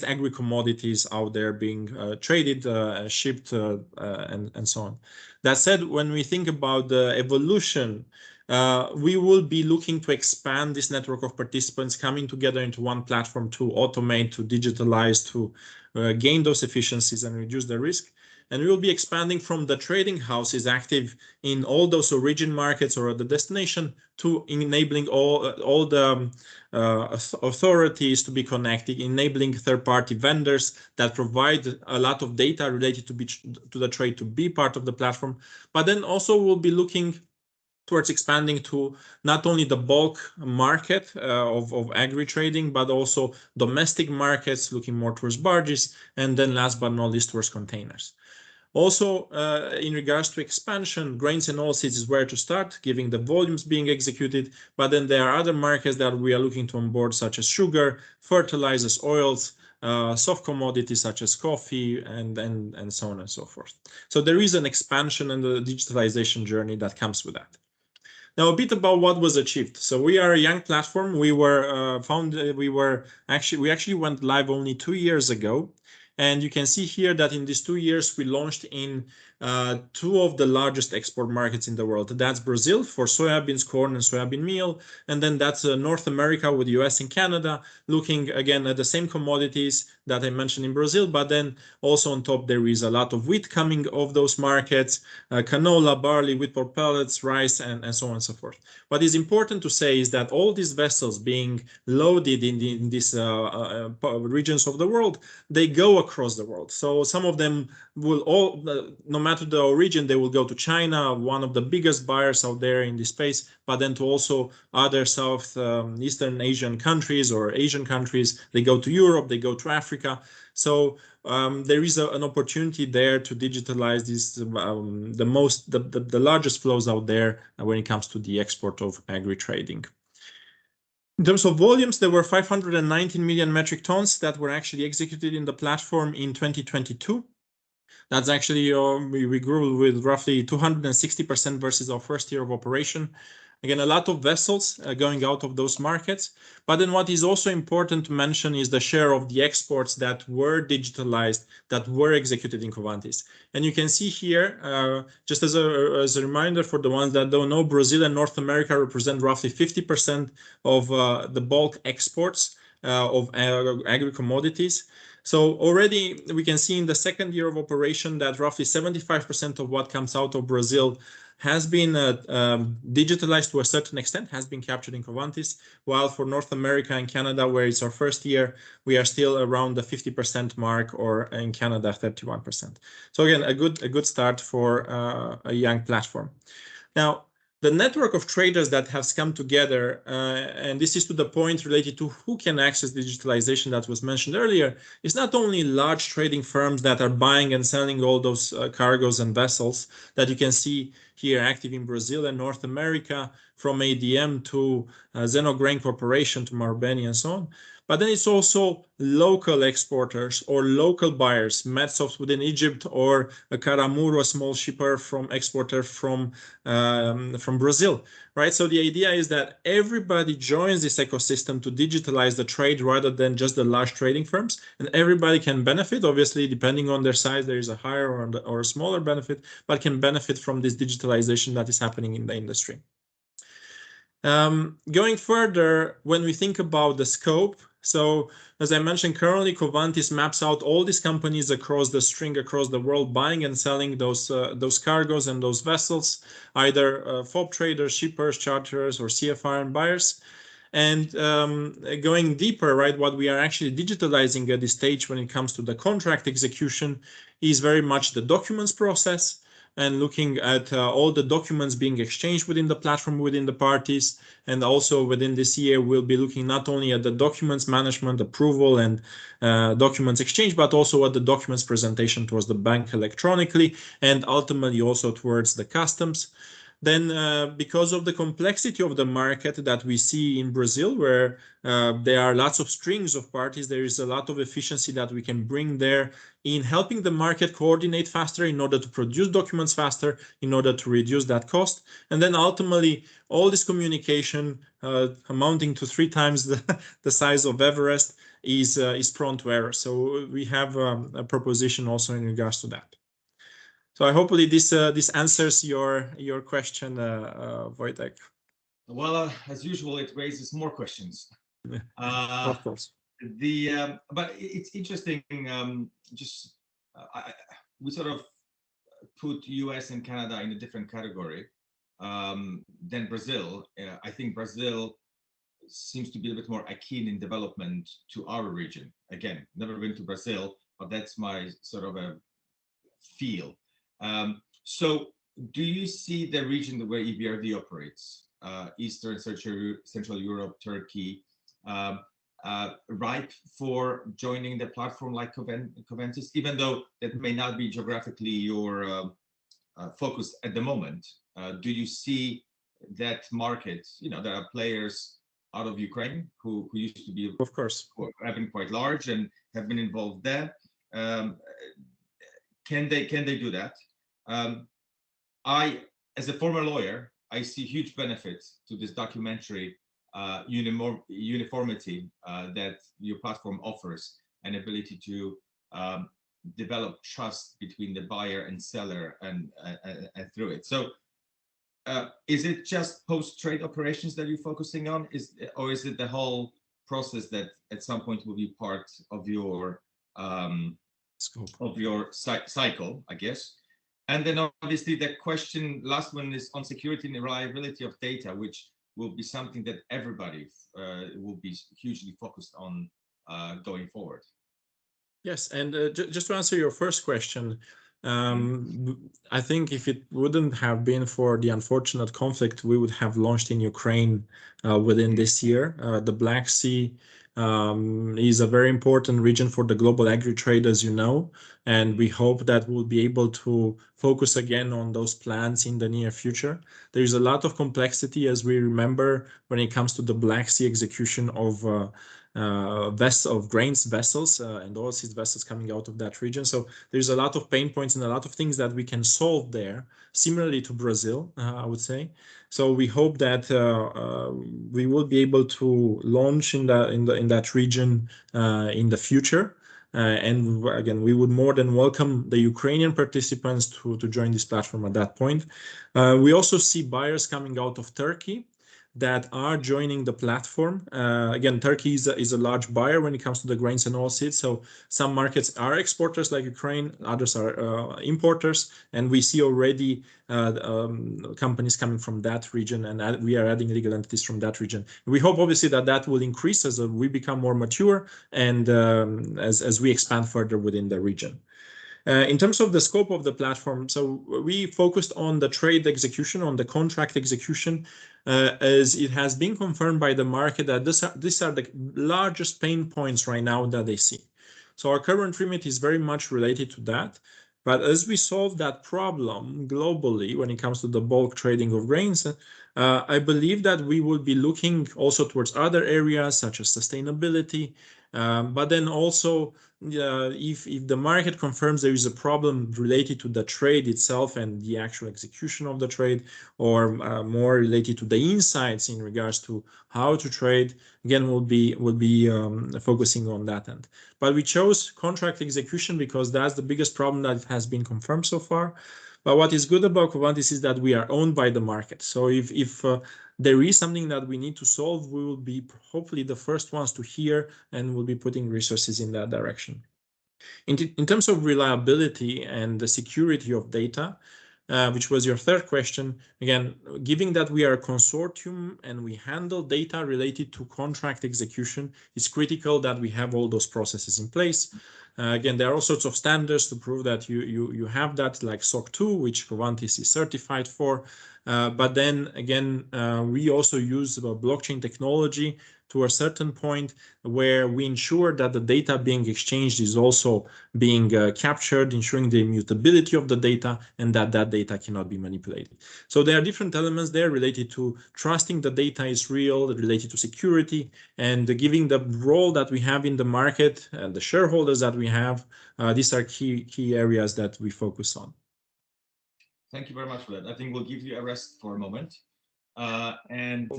agri-commodities out there being traded, shipped, and so on. That said, when we think about the evolution, we will be looking to expand this network of participants coming together into one platform to automate, to digitalize, to gain those efficiencies and reduce the risk. And we will be expanding from the trading houses active in all those origin markets or the destination to enabling all the authorities to be connected, enabling third-party vendors that provide a lot of data related to the trade to be part of the platform. But then also we'll be looking towards expanding to not only the bulk market of agri-trading, but also domestic markets, looking more towards barges, and then last but not least towards containers. Also, in regards to expansion, grains and oilseeds is where to start, given the volumes being executed, but then there are other markets that we are looking to onboard, such as sugar, fertilizers, oils, soft commodities such as coffee, and so on and so forth. So there is an expansion and the digitalization journey that comes with that. Now, a bit about what was achieved. So we are a young platform. We were we actually went live only 2 years ago. And you can see here that in these 2 years, we launched in two of the largest export markets in the world. That's Brazil for soybeans, corn, and soybean meal. And then that's North America with US and Canada, looking again at the same commodities that I mentioned in Brazil, but then also on top there is a lot of wheat coming off those markets, canola, barley, wheat pork pellets, rice, and so on and so forth. What is important to say is that all these vessels being loaded in these regions of the world, they go across the world. So some of them will all, no matter the origin, they will go to China, one of the biggest buyers out there in this space, but then to also other Eastern Asian countries or Asian countries. They go to Europe, they go to Africa. So there is an opportunity there to digitalize this, the largest flows out there when it comes to the export of agri-trading. In terms of volumes, there were 519 million metric tons that were actually executed in the platform in 2022. That's actually, we grew with roughly 260% versus our first year of operation. Again, a lot of vessels going out of those markets. But then what is also important to mention is the share of the exports that were digitalized, that were executed in Covantis. And you can see here, just as a reminder for the ones that don't know, Brazil and North America represent roughly 50% of the bulk exports of agri-commodities. So already we can see in the second year of operation that roughly 75% of what comes out of Brazil has been digitalized to a certain extent, has been captured in Covantis, while for North America and Canada, where it's our first year, we are still around the 50% mark, or in Canada, 31%. So again, a good start for a young platform. Now, the network of traders that has come together, and this is to the point related to who can access digitalization that was mentioned earlier, is not only large trading firms that are buying and selling all those cargoes and vessels that you can see here active in Brazil and North America, from ADM to Zenograin Corporation to Marubeni and so on. But then it's also local exporters or local buyers, Medsoft within Egypt, or a Caramuro, a small shipper from exporter from Brazil, right? So the idea is that everybody joins this ecosystem to digitalize the trade rather than just the large trading firms, and everybody can benefit. Obviously, depending on their size, there is a higher or a smaller benefit, but can benefit from this digitalization that is happening in the industry. Going further, when we think about the scope, so as I mentioned, currently Covantis maps out all these companies across the string, across the world, buying and selling those cargoes and those vessels, either FOB traders, shippers, charterers, or CFR buyers. And going deeper, right, what we are actually digitalizing at this stage when it comes to the contract execution is very much the documents process, and looking at all the documents being exchanged within the platform, within the parties. And also within this year, we'll be looking not only at the documents management, approval, and documents exchange, but also at the documents presentation towards the bank electronically, and ultimately also towards the customs. Then because of the complexity of the market that we see in Brazil, where there are lots of strings of parties, there is a lot of efficiency that we can bring there in helping the market coordinate faster in order to produce documents faster, in order to reduce that cost. And then ultimately, all this communication amounting to 3 times the size of Everest is prone to error. So we have a proposition also in regards to that. So hopefully this answers your question, Wojtek. Well, as usual, it raises more questions. Of course. But it's interesting. We sort of put US and Canada in a different category than Brazil. I think Brazil seems to be a bit more akin in development to our region. Again, never been to Brazil, but that's my sort of a feel. So do you see the region where EBRD operates, Eastern, Central Europe, Turkey, ripe for joining the platform like Covantis, even though that may not be geographically your focus at the moment? Do you see that market? You know, there are players out of Ukraine who used to be, of course, have been quite large and have been involved there. Can they do that? As a former lawyer, I see huge benefits to this documentary uniformity that your platform offers, an ability to develop trust between the buyer and seller and through it. So is it just post-trade operations that you're focusing on, or is it the whole process that at some point will be part of your Scope of your cycle, I guess? And then obviously the last one is on security and reliability of data, which will be something that everybody will be hugely focused on going forward. Yes, and just to answer your first question, I think if it wouldn't have been for the unfortunate conflict we would have launched in Ukraine within this year. The Black Sea is a very important region for the global agri-trade, as you know, and we hope that we'll be able to focus again on those plans in the near future. There's a lot of complexity, as we remember, when it comes to the Black Sea execution of grains vessels and oilseed vessels coming out of that region. So there's a lot of pain points and a lot of things that we can solve there, similarly to Brazil, I would say. So we hope that we will be able to launch in that region in the future. And again, we would more than welcome the Ukrainian participants to join this platform at that point. We also see buyers coming out of Turkey that are joining the platform. Again, Turkey is a large buyer when it comes to the grains and oilseeds. So some markets are exporters like Ukraine, others are importers. And we see already companies coming from that region, and we are adding legal entities from that region. We hope obviously that will increase as we become more mature and as we expand further within the region. In terms of the scope of the platform, so we focused on the trade execution, on the contract execution, as it has been confirmed by the market that these are the largest pain points right now that they see. So our current remit is very much related to that. But as we solve that problem globally when it comes to the bulk trading of grains, I believe that we will be looking also towards other areas such as sustainability. But then also, if the market confirms there is a problem related to the trade itself and the actual execution of the trade, or more related to the insights in regards to how to trade, again, we'll be focusing on that end. But we chose contract execution because that's the biggest problem that has been confirmed so far. But what is good about Covantis is that we are owned by the market. So if there is something that we need to solve, we will be hopefully the first ones to hear, and we'll be putting resources in that direction. In terms of reliability and the security of data, which was your third question, again, given that we are a consortium and we handle data related to contract execution, it's critical that we have all those processes in place. Again, there are all sorts of standards to prove that you have that, like SOC 2, which Covantis is certified for. But then again, we also use blockchain technology to a certain point where we ensure that the data being exchanged is also being captured, ensuring the immutability of the data and that data cannot be manipulated. So there are different elements there related to trusting the data is real, related to security, and giving the role that we have in the market and the shareholders that we have. These are key areas that we focus on. Thank you very much for that. I think we'll give you a rest for a moment, and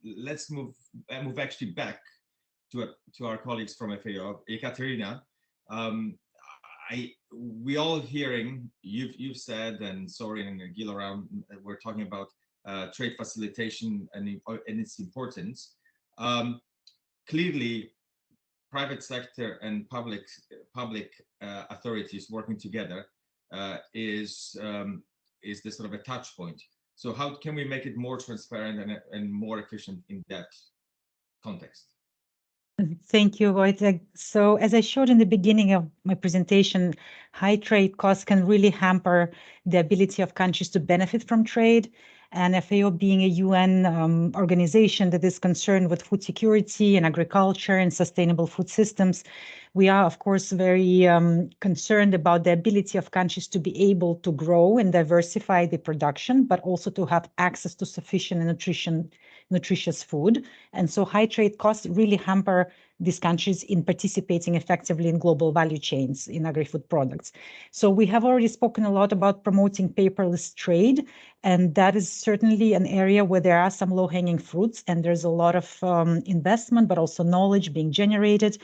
let's move actually back to our colleagues from FAO. Ekaterina, we all hearing you've said, and Sorin and Gil around, we're talking about trade facilitation and its importance. Clearly, private sector and public authorities working together is the sort of a touch point. So how can we make it more transparent and more efficient in that context? Thank you, Wojtek. So as I showed in the beginning of my presentation, high trade costs can really hamper the ability of countries to benefit from trade. And FAO, being a UN organization that is concerned with food security and agriculture and sustainable food systems, we are, of course, very concerned about the ability of countries to be able to grow and diversify the production, but also to have access to sufficient and nutritious food. And so high trade costs really hamper these countries in participating effectively in global value chains in agri-food products. So we have already spoken a lot about promoting paperless trade, and that is certainly an area where there are some low-hanging fruits, and there's a lot of investment, but also knowledge being generated.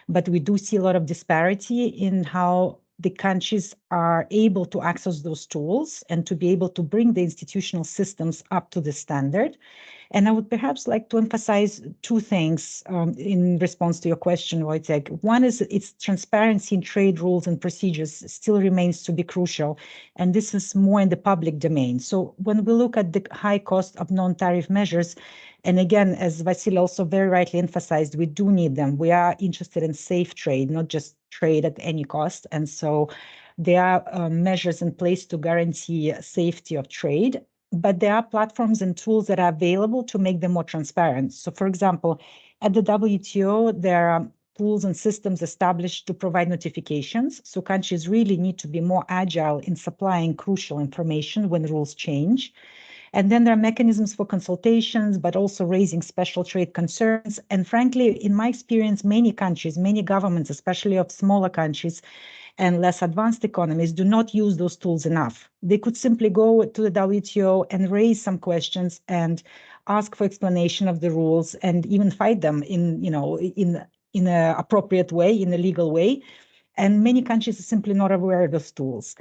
but we do see a lot of disparity in how the countries are able to access those tools and to be able to bring the institutional systems up to the standard. And I would perhaps like to emphasize two things in response to your question, Wojtek. One is its transparency in trade rules and procedures still remains to be crucial, and this is more in the public domain. So when we look at the high cost of non-tariff measures, and again, as Vasily also very rightly emphasized, we do need them. We are interested in safe trade, not just trade at any cost. And so there are measures in place to guarantee safety of trade, but there are platforms and tools that are available to make them more transparent. So for example, at the WTO, there are tools and systems established to provide notifications. So countries really need to be more agile in supplying crucial information when rules change. And then there are mechanisms for consultations, but also raising special trade concerns. And frankly, in my experience, many countries, many governments, especially of smaller countries and less advanced economies, do not use those tools enough. They could simply go to the WTO and raise some questions and ask for explanation of the rules and even fight them in an appropriate way, in a legal way. And many countries are simply not aware of those tools.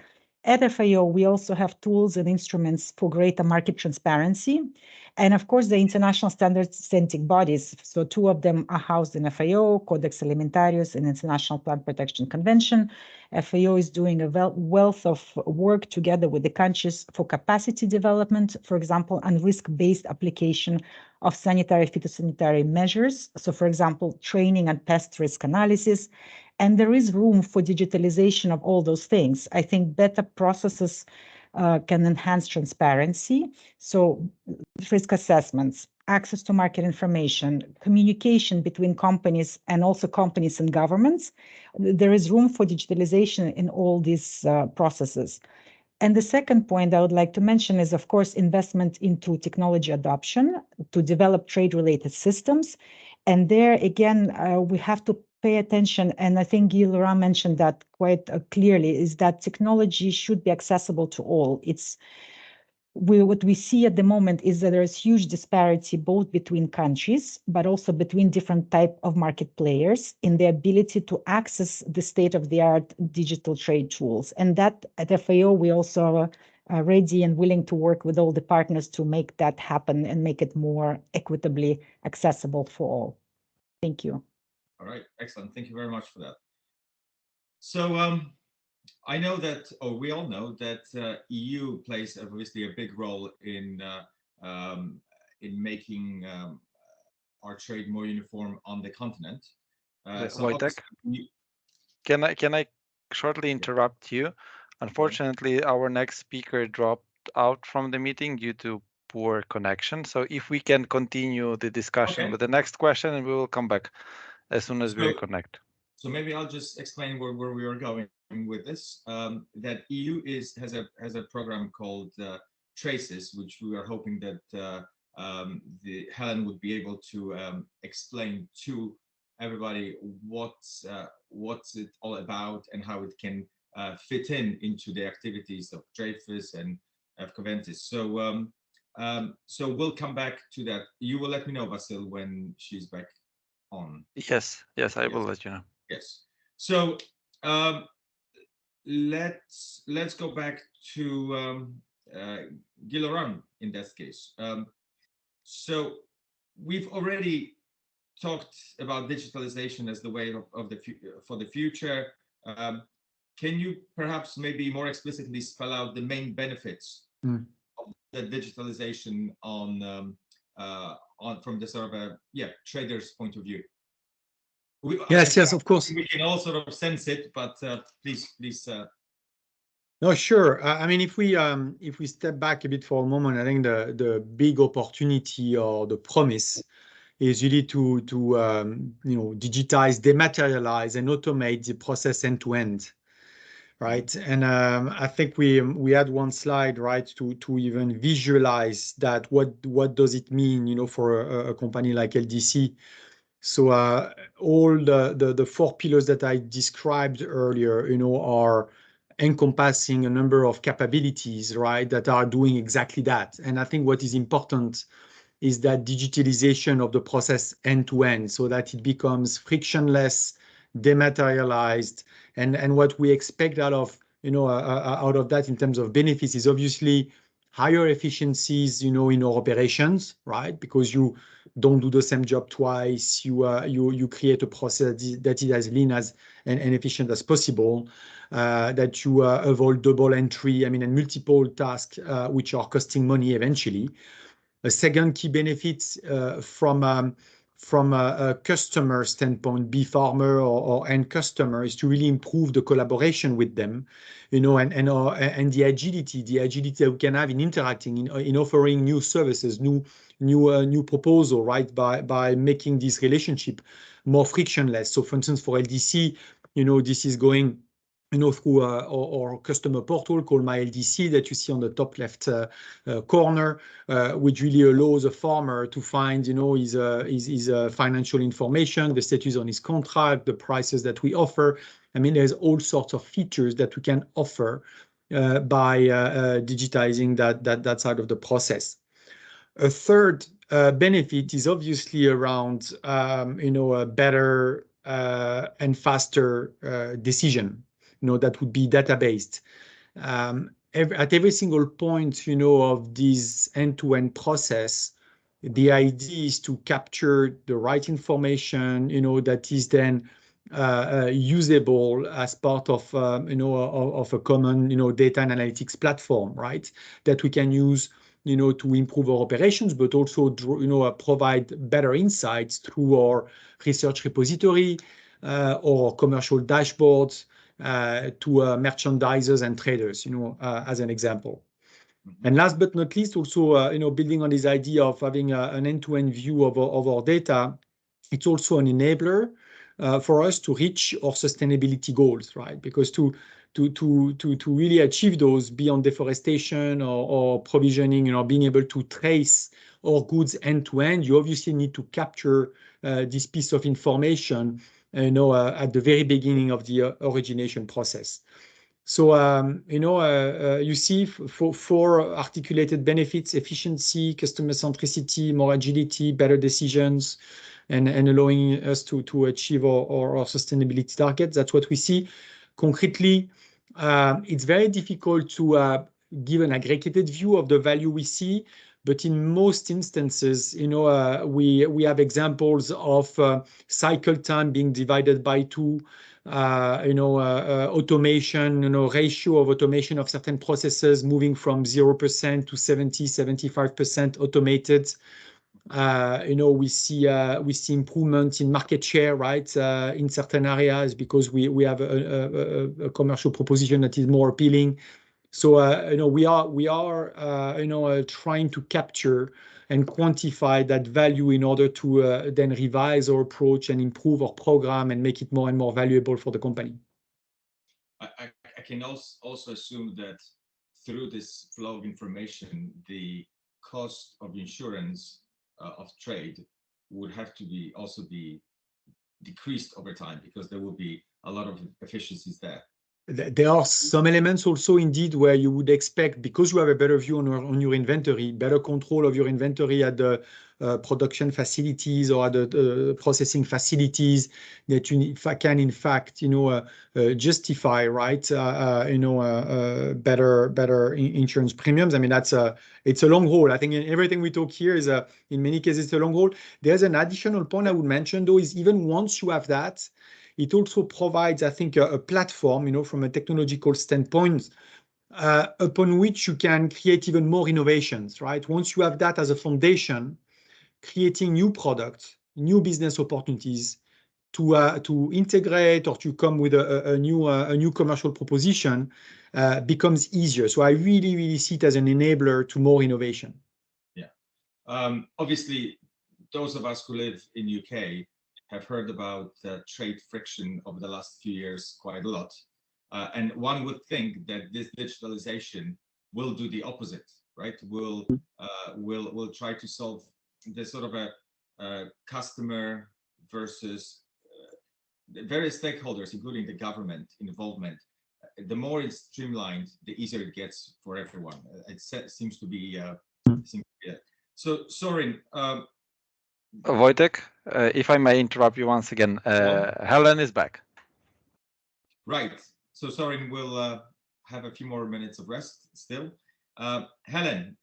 At FAO, we also have tools and instruments for greater market transparency. And of course, the international standard-setting bodies. So two of them are housed in FAO, Codex Alimentarius and International Plant Protection Convention. FAO is doing a wealth of work together with the countries for capacity development, for example, and risk-based application of sanitary phytosanitary measures. So for example, training and pest risk analysis. And there is room for digitalization of all those things. I think better processes can enhance transparency. So risk assessments, access to market information, communication between companies and also companies and governments. There is room for digitalization in all these processes. And the second point I would like to mention is, of course, investment into technology adoption to develop trade-related systems. And there, again, we have to pay attention, and I think Guy Laurent mentioned that quite clearly, is that technology should be accessible to all. What we see at the moment is that there is huge disparity both between countries, but also between different type of market players in the ability to access the state-of-the-art digital trade tools. And that at FAO, we also are ready and willing to work with all the partners to make that happen and make it more equitably accessible for all. Thank you. All right, excellent. Thank you very much for that. So I know that, or we all know that EU plays obviously a big role in making our trade more uniform on the continent. Wojtek, can I shortly interrupt you? Unfortunately, our next speaker dropped out from the meeting due to poor connection. So if we can continue the discussion with the next question, and we will come back as soon as we reconnect. So maybe I'll just explain where we are going with this. That EU has a program called Traces, which we are hoping that Helen would be able to explain to everybody what's it all about and how it can fit into the activities of Dreyfus and of Coventis. So we'll come back to that. You will let me know, Vasil, when she's back on. Yes, I will let you know. Yes. So let's go back to Guy Laurent in that case. So we've already talked about digitalization as the way for the future. Can you perhaps maybe more explicitly spell out the main benefits of the digitalization on from the sort of trader's point of view? Yes, of course. We can all sort of sense it, but please. No, sure. I mean, if we step back a bit for a moment, I think the big opportunity or the promise is really to digitize, dematerialize, and automate the process end to end, right? And I think we had one slide, right, to even visualize that. What does it mean, for a company like LDC? So all the four pillars that I described earlier, are encompassing a number of capabilities, right, that are doing exactly that. And I think what is important is that digitalization of the process end to end, so that it becomes frictionless, dematerialized, and what we expect out of out of that in terms of benefits is obviously higher efficiencies, in our operations, right? Because you don't do the same job twice. You create a process that is as lean as and efficient as possible. That you avoid double entry. I mean, and multiple tasks which are costing money eventually. A second key benefit from a customer standpoint, be farmer or end customer, is to really improve the collaboration with them, and the agility that we can have in interacting, in offering new services, new proposal, right? By making this relationship more frictionless. So, for instance, for LDC, this is going through our customer portal called My LDC that you see on the top left corner, which really allows a farmer to find, his financial information, the status on his contract, the prices that we offer. I mean, there's all sorts of features that we can offer by digitizing that side of the process. A third benefit is obviously around, a better and faster decision. That would be data-based. At every single point, of this end-to-end process, the idea is to capture the right information, that is then usable as part of, of a common, data and analytics platform, right? That we can use, to improve our operations, but also, provide better insights through our research repository or commercial dashboards. To merchandisers and traders, as an example. And last but not least, also, building on this idea of having an end-to-end view of our data, it's also an enabler for us to reach our sustainability goals, right? Because to really achieve those beyond deforestation or provisioning, being able to trace our goods end-to-end, you obviously need to capture this piece of information at the very beginning of the origination process. So, you see four articulated benefits: efficiency, customer centricity, more agility, better decisions, and allowing us to achieve our sustainability targets. That's what we see. Concretely, it's very difficult to give an aggregated view of the value we see. But in most instances, we have examples of cycle time being divided by 2, automation, ratio of automation of certain processes moving from 0% to 70-75% automated. We see improvements in market share, right, in certain areas because we have a commercial proposition that is more appealing. So, we are trying to capture and quantify that value in order to then revise our approach and improve our program and make it more and more valuable for the company. I can also assume that through this flow of information, the cost of insurance of trade would have to also be decreased over time because there will be a lot of efficiencies there. There are some elements also indeed where you would expect, because you have a better view on your inventory, better control of your inventory at the production facilities or at the processing facilities, that you can in fact justify, right, better insurance premiums. I mean, it's a long haul. I think everything we talk here is in many cases it's a long haul. There's an additional point I would mention though, is even once you have that, it also provides, I think, a platform, from a technological standpoint, upon which you can create even more innovations, right? Once you have that as a foundation, creating new products, new business opportunities to integrate or to come with a new commercial proposition becomes easier. So I really, really see it as an enabler to more innovation. Yeah. Obviously, those of us who live in UK have heard about trade friction over the last few years quite a lot. And one would think that this digitalization will do the opposite, right? Will try to solve this sort of a customer versus various stakeholders, including the government involvement. The more it's streamlined, the easier it gets for everyone. It seems to be So, Sorin, Wojtek, if I may interrupt you once again, Helen is back. Right. So Soren will have a few more minutes of rest still. Helen,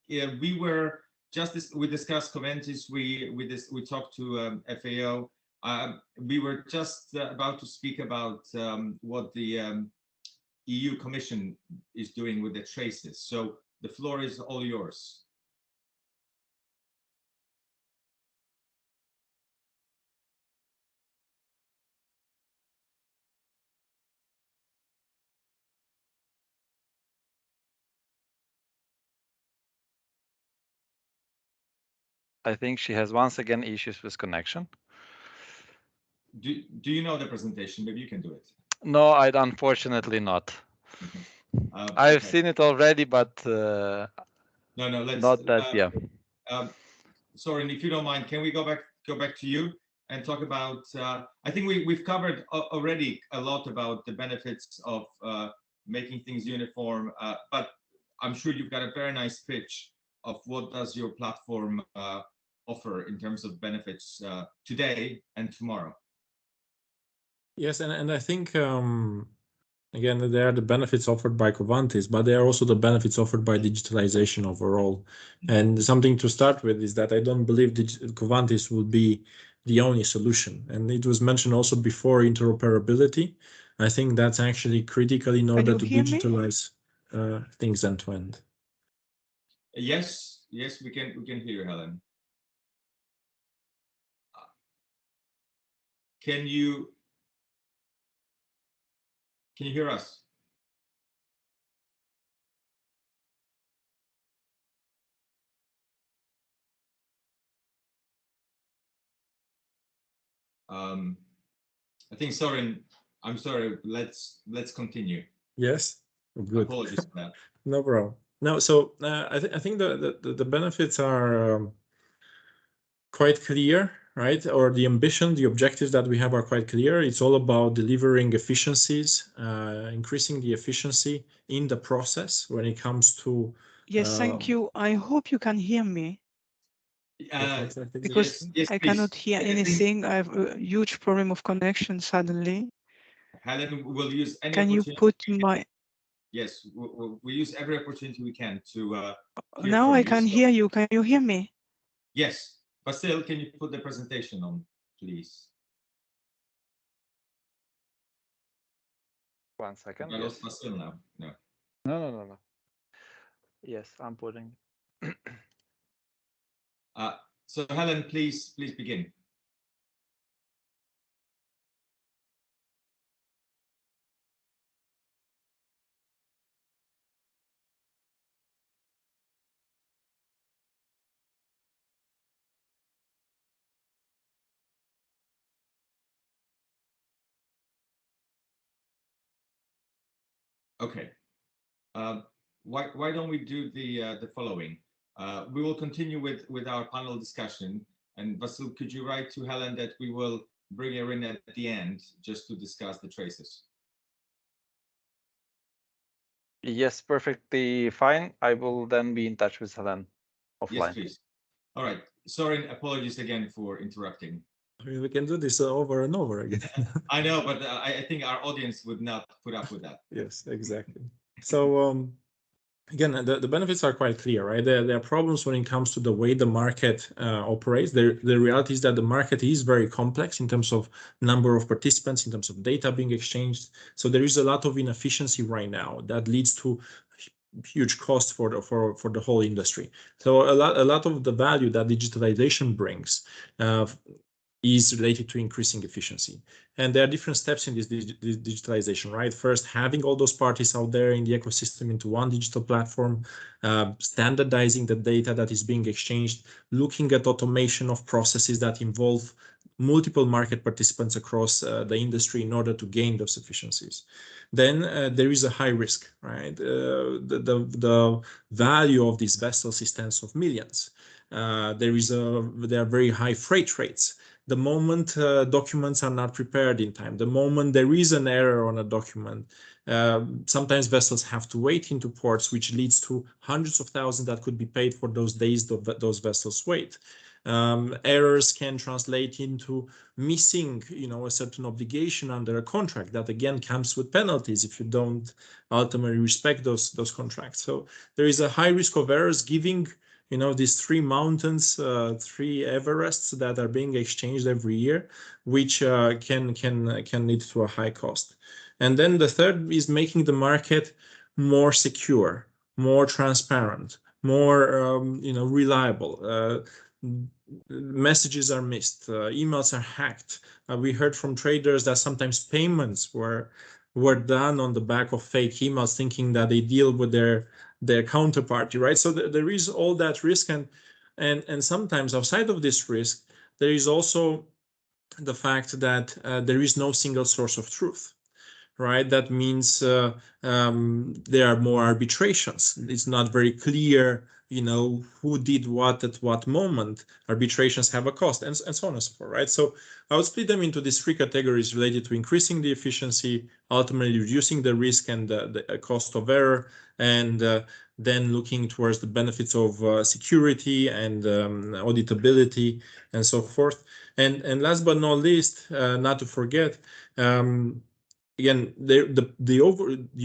yeah, we discussed Coventis. We talked to FAO. We were just about to speak about what the EU Commission is doing with the traces. So the floor is all yours. I think she has once again issues with connection. Do you know the presentation? Maybe you can do it. No, I'd unfortunately not. I've seen it already, but no, let's not that. Yeah. Soren, if you don't mind, can we go back to you and talk about? I think we've covered already a lot about the benefits of making things uniform, but I'm sure you've got a very nice pitch of what does your platform offer in terms of benefits today and tomorrow. Yes, and I think again, there are the benefits offered by Covantis, but there are also the benefits offered by digitalization overall. And something to start with is that I don't believe Covantis will be the only solution. And it was mentioned also before, interoperability. I think that's actually critical in order to digitalize things end to end. Yes, we can hear you, Helen. Can you hear us? I think Soren, I'm sorry, let's continue. Yes, good. Apologies for that. No problem. No, so I think the benefits are quite clear, right? Or the ambition, the objectives that we have are quite clear. It's all about delivering efficiencies, increasing the efficiency in the process when it comes to. Yes, thank you. I hope you can hear me. Because yes, I cannot hear anything. I have a huge problem of connection suddenly. Helen will use any Can opportunity. You put my? Yes, we use every opportunity we can to. Now I can hear you. Can you hear me? Yes, but still, can you put the presentation on, please? 1 second. I lost Basil now. No. No. Yes, I'm putting. So Helen, please begin. Okay. Why don't we do the following? We will continue with our panel discussion. And Vasil, could you write to Helen that we will bring her in at the end just to discuss the traces? Yes, perfectly fine. I will then be in touch with Helen offline. Yes, please. All right. Sorry, apologies again for interrupting. I mean, we can do this over and over again. I know, but I think our audience would not put up with that. Yes, exactly. So again, the benefits are quite clear, right? There are problems when it comes to the way the market operates. The reality is that the market is very complex in terms of number of participants, in terms of data being exchanged. So there is a lot of inefficiency right now that leads to huge costs for the whole industry. So a lot of the value that digitalization brings is related to increasing efficiency. And there are different steps in this digitalization, right? First, having all those parties out there in the ecosystem into one digital platform, standardizing the data that is being exchanged, looking at automation of processes that involve multiple market participants across the industry in order to gain those efficiencies. Then there is a high risk, right? The value of these vessels is tens of millions. There are very high freight rates. The moment documents are not prepared in time, the moment there is an error on a document, sometimes vessels have to wait into ports, which leads to hundreds of thousands that could be paid for those days those vessels wait. Errors can translate into missing, a certain obligation under a contract that again comes with penalties if you don't ultimately respect those contracts. So there is a high risk of errors, giving these 3 mountains, 3 Everests that are being exchanged every year, which can lead to a high cost. And then the third is making the market more secure, more transparent, more reliable. Messages are missed, emails are hacked. We heard from traders that sometimes payments were done on the back of fake emails, thinking that they deal with their counterparty, right? So there is all that risk, and sometimes outside of this risk, there is also the fact that there is no single source of truth, right? That means there are more arbitrations. It's not very clear, who did what at what moment. Arbitrations have a cost, and so on and so forth, right? So I would split them into these 3 categories related to increasing the efficiency, ultimately reducing the risk and the cost of error, and then looking towards the benefits of security and auditability and so forth. And last but not least, not to forget, again, the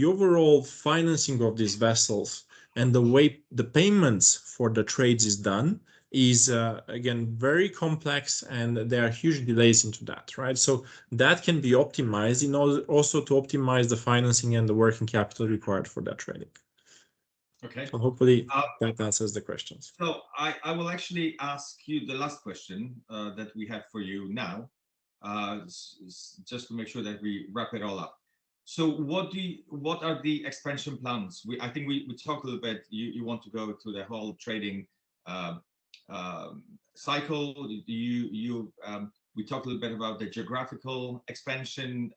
overall financing of these vessels and the way the payments for the trades is done is again very complex, and there are huge delays into that, right? So that can be optimized in order also to optimize the financing and the working capital required for that trading. Okay. So hopefully that answers the questions. So I will actually ask you the last question that we have for you now, just to make sure that we wrap it all up. So what are the expansion plans? I think we talked a little bit. You want to go to the whole trading cycle. We talked a little bit about the geographical expansion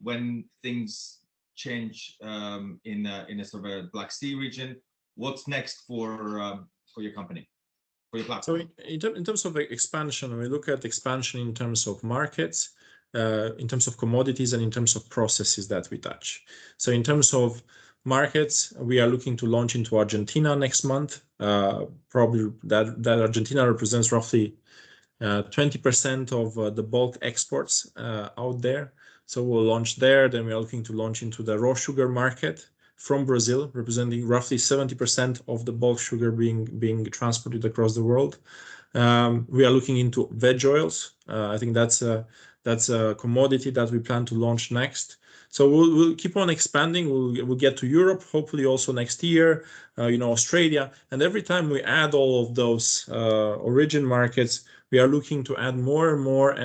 when things change in a sort of a Black Sea region. What's next for your company, for your platform? So in terms of expansion, we look at expansion in terms of markets, in terms of commodities, and in terms of processes that we touch. So in terms of markets, we are looking to launch into Argentina next month. Probably that Argentina represents roughly 20% of the bulk exports out there. So we'll launch there. Then we are looking to launch into the raw sugar market from Brazil, representing roughly 70% of the bulk sugar being transported across the world. We are looking into veg oils. I think that's a commodity that we plan to launch next. So we'll keep on expanding. We'll get to Europe, hopefully also next year, Australia. And every time we add all of those origin markets, we are looking to add more and more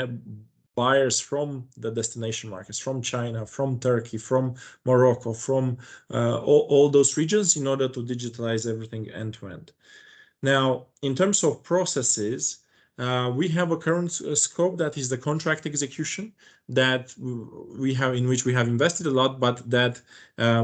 buyers from the destination markets, from China, from Turkey, from Morocco, from all those regions, in order to digitalize everything end to end. Now, in terms of processes, we have a current scope that is the contract execution that in which we have invested a lot, but that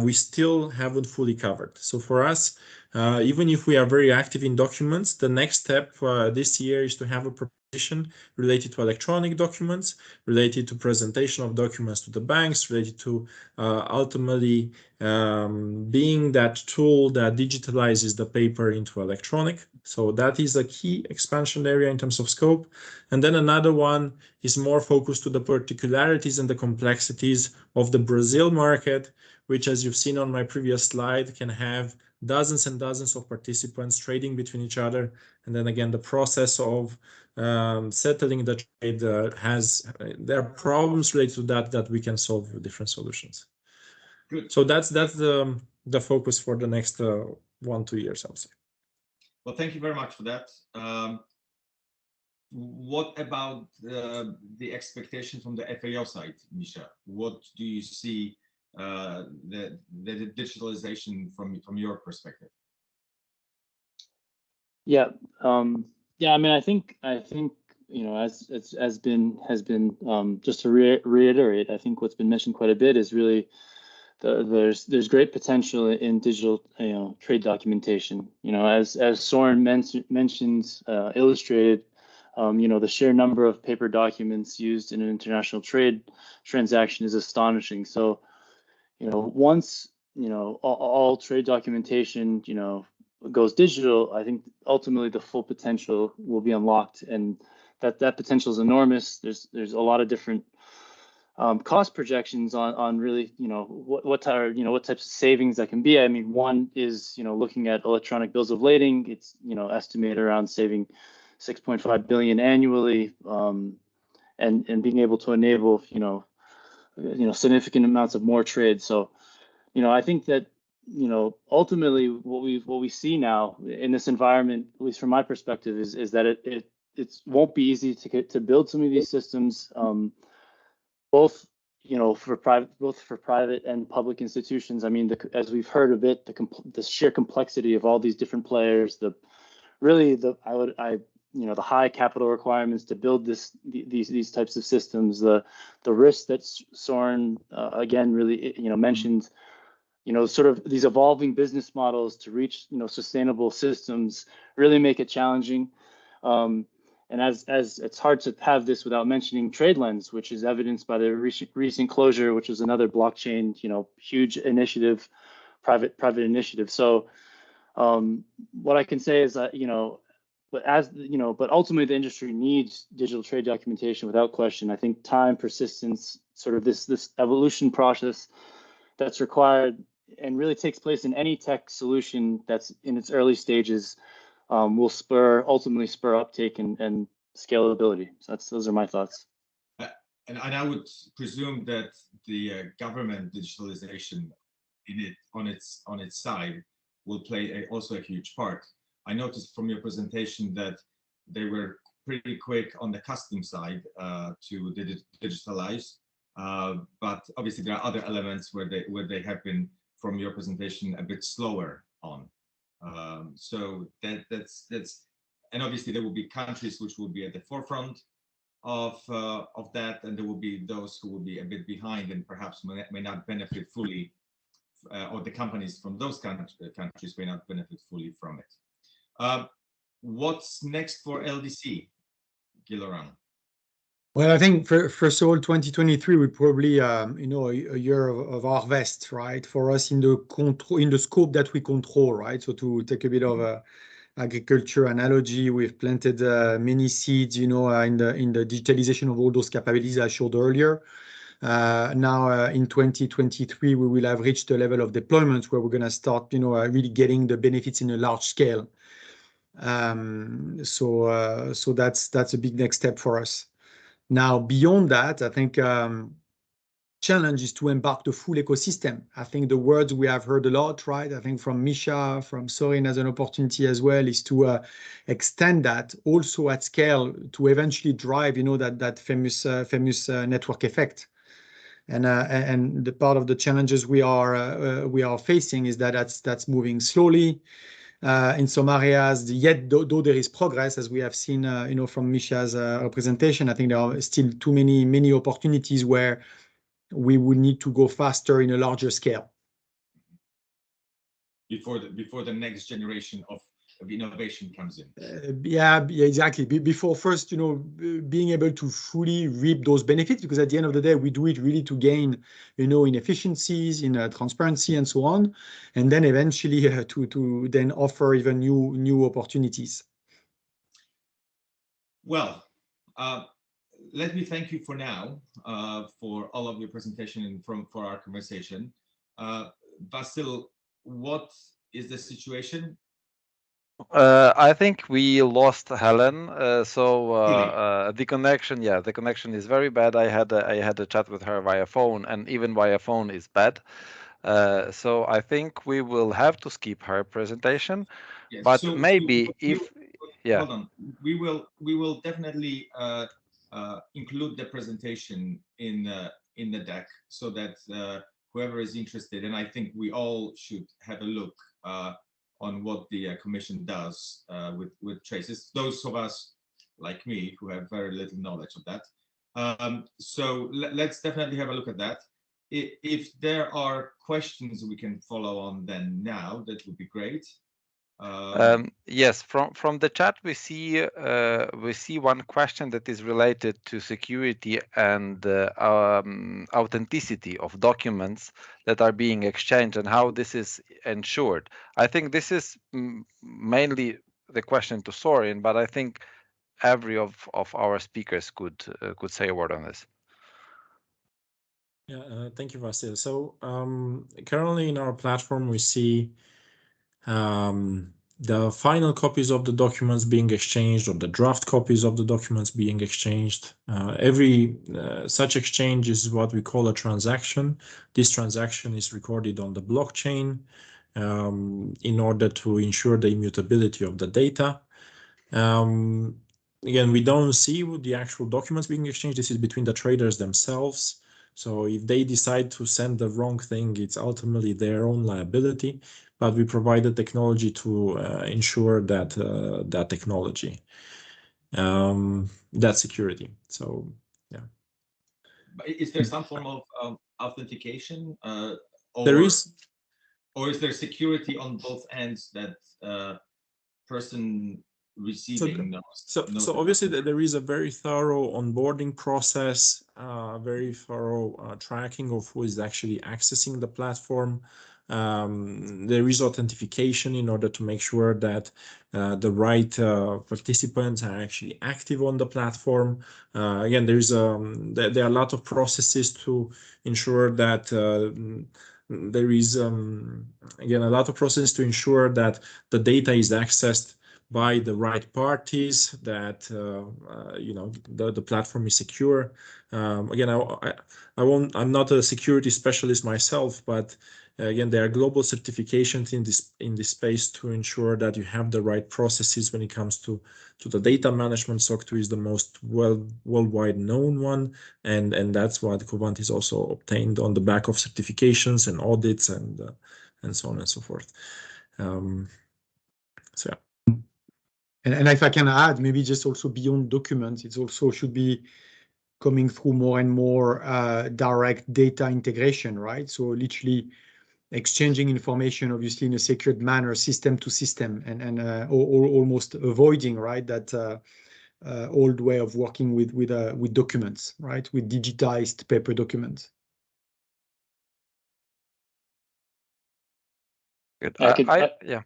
we still haven't fully covered. So for us, even if we are very active in documents, the next step this year is to have a proposition related to electronic documents, related to presentation of documents to the banks, related to ultimately being that tool that digitalizes the paper into electronic. So that is a key expansion area in terms of scope. And then another one is more focused to the particularities and the complexities of the Brazil market, which, as you've seen on my previous slide, can have dozens and dozens of participants trading between each other. And then again, the process of settling the trade there are problems related to that we can solve with different solutions. Good. So that's the focus for the next 1-2 years, I would say. Well, thank you very much for that. What about the expectation from the FAO side, Misha? What do you see the digitalization from your perspective? Yeah, I mean, I think as has been just to reiterate, I think what's been mentioned quite a bit is really there's great potential in digital trade documentation. As Soren mentions, illustrated, the sheer number of paper documents used in an international trade transaction is astonishing. So once all trade documentation goes digital, I think ultimately the full potential will be unlocked, and that potential is enormous. There's a lot of different cost projections on really, what types of savings that can be. I mean, one is, looking at electronic bills of lading. It's, estimated around saving 6.5 billion annually, and being able to enable, significant amounts of more trade. So, I think that, ultimately what we see now in this environment, at least from my perspective, is that it won't be easy to build some of these systems, both for private and public institutions. I mean, as we've heard a bit, the sheer complexity of all these different players, the high capital requirements to build these types of systems, the risk that Soren again really mentioned, sort of these evolving business models to reach sustainable systems really make it challenging. And as it's hard to have this without mentioning TradeLens, which is evidenced by the recent closure, which was another blockchain, huge initiative, private initiative. So what I can say is that, but ultimately the industry needs digital trade documentation without question. I think time, persistence, sort of this evolution process that's required and really takes place in any tech solution that's in its early stages, will ultimately spur uptake and scalability. So those are my thoughts. And I would presume that the government digitalization on its side will play also a huge part. I noticed from your presentation that they were pretty quick on the custom side to digitalize, but obviously there are other elements where they have been, from your presentation, a bit slower on. So that's and obviously there will be countries which will be at the forefront of that, and there will be those who will be a bit behind and perhaps may not benefit fully, or the companies from those countries may not benefit fully from it. What's next for LDC, Guilherme? Well, I think first of all, 2023 will probably a year of harvest, right? For us in the scope that we control, right? So to take a bit of a agriculture analogy, we've planted many seeds, in the digitalization of all those capabilities I showed earlier. Now in 2023, we will have reached the level of deployment where we're going to start, really getting the benefits in a large scale. So that's a big next step for us. Now, beyond that, I think challenge is to embark the full ecosystem. I think the words we have heard a lot, right? I think from Misha, from Soren as an opportunity as well, is to extend that also at scale to eventually drive, that famous network effect. And the part of the challenges we are facing is that that's moving slowly. In some areas, yet though there is progress, as we have seen, from Misha's presentation, I think there are still too many opportunities where we would need to go faster in a larger scale. Before the next generation of innovation comes in. Yeah, exactly. Before first, being able to fully reap those benefits, because at the end of the day, we do it really to gain, in efficiencies, in transparency, and so on, and then eventually to then offer even new opportunities. Well, let me thank you for now for all of your presentation and for our conversation. Vasil, what is the situation? I think we lost Helen. The connection is very bad. I had a chat with her via phone, and even via phone is bad. So I think we will have to skip her presentation. Yes. But so maybe hold on, we will definitely include the presentation in the deck so that whoever is interested, and I think we all should have a look on what the Commission does with traces, those of us like me who have very little knowledge of that. So let's definitely have a look at that. If there are questions we can follow on then now, that would be great. Yes, from the chat we see one question that is related to security and authenticity of documents that are being exchanged and how this is ensured. I think this is mainly the question to Sorin, but I think every of our speakers could say a word on this. Yeah, thank you, Vasil. So currently in our platform, we see the final copies of the documents being exchanged or the draft copies of the documents being exchanged. Every such exchange is what we call a transaction. This transaction is recorded on the blockchain in order to ensure the immutability of the data. Again, we don't see the actual documents being exchanged. This is between the traders themselves. So if they decide to send the wrong thing, it's ultimately their own liability. But we provide the technology to ensure that that technology, that security. So yeah. But is there some form of authentication? There is. Or is there security on both ends that person receiving knows? So obviously there is a very thorough onboarding process, very thorough tracking of who is actually accessing the platform. There is authentication in order to make sure that the right participants are actually active on the platform. Again, there are a lot of processes to ensure that there is again a lot of processes to ensure that the data is accessed by the right parties, that the platform is secure. Again, I'm not a security specialist myself, but again, there are global certifications in this space to ensure that you have the right processes when it comes to the data management. SOC 2 is the most worldwide known one, and that's what Covant is also obtained on the back of certifications and audits and so on and so forth. So yeah. And if I can add, maybe just also beyond documents, it also should be coming through more and more direct data integration, right? So literally exchanging information, obviously in a secured manner, system to system, and almost avoiding, right, that old way of working with documents, right, with digitized paper documents. Good. Yeah.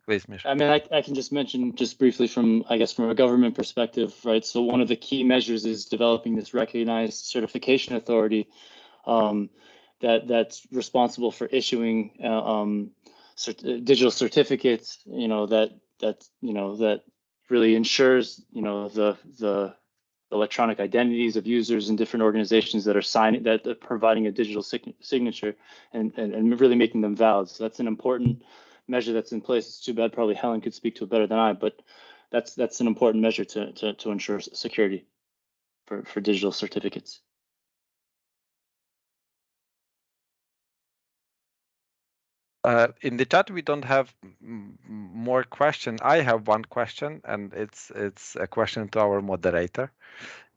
Please, Misha. I mean, I can just mention just briefly from a government perspective, right? So one of the key measures is developing this recognized certification authority that's responsible for issuing digital certificates, that really ensures, the electronic identities of users in different organizations that are signing, that are providing a digital signature and really making them valid. So that's an important measure that's in place. It's too bad probably Helen could speak to it better than I, but that's an important measure to ensure security for digital certificates. In the chat, we don't have more questions. I have one question, and it's a question to our moderator,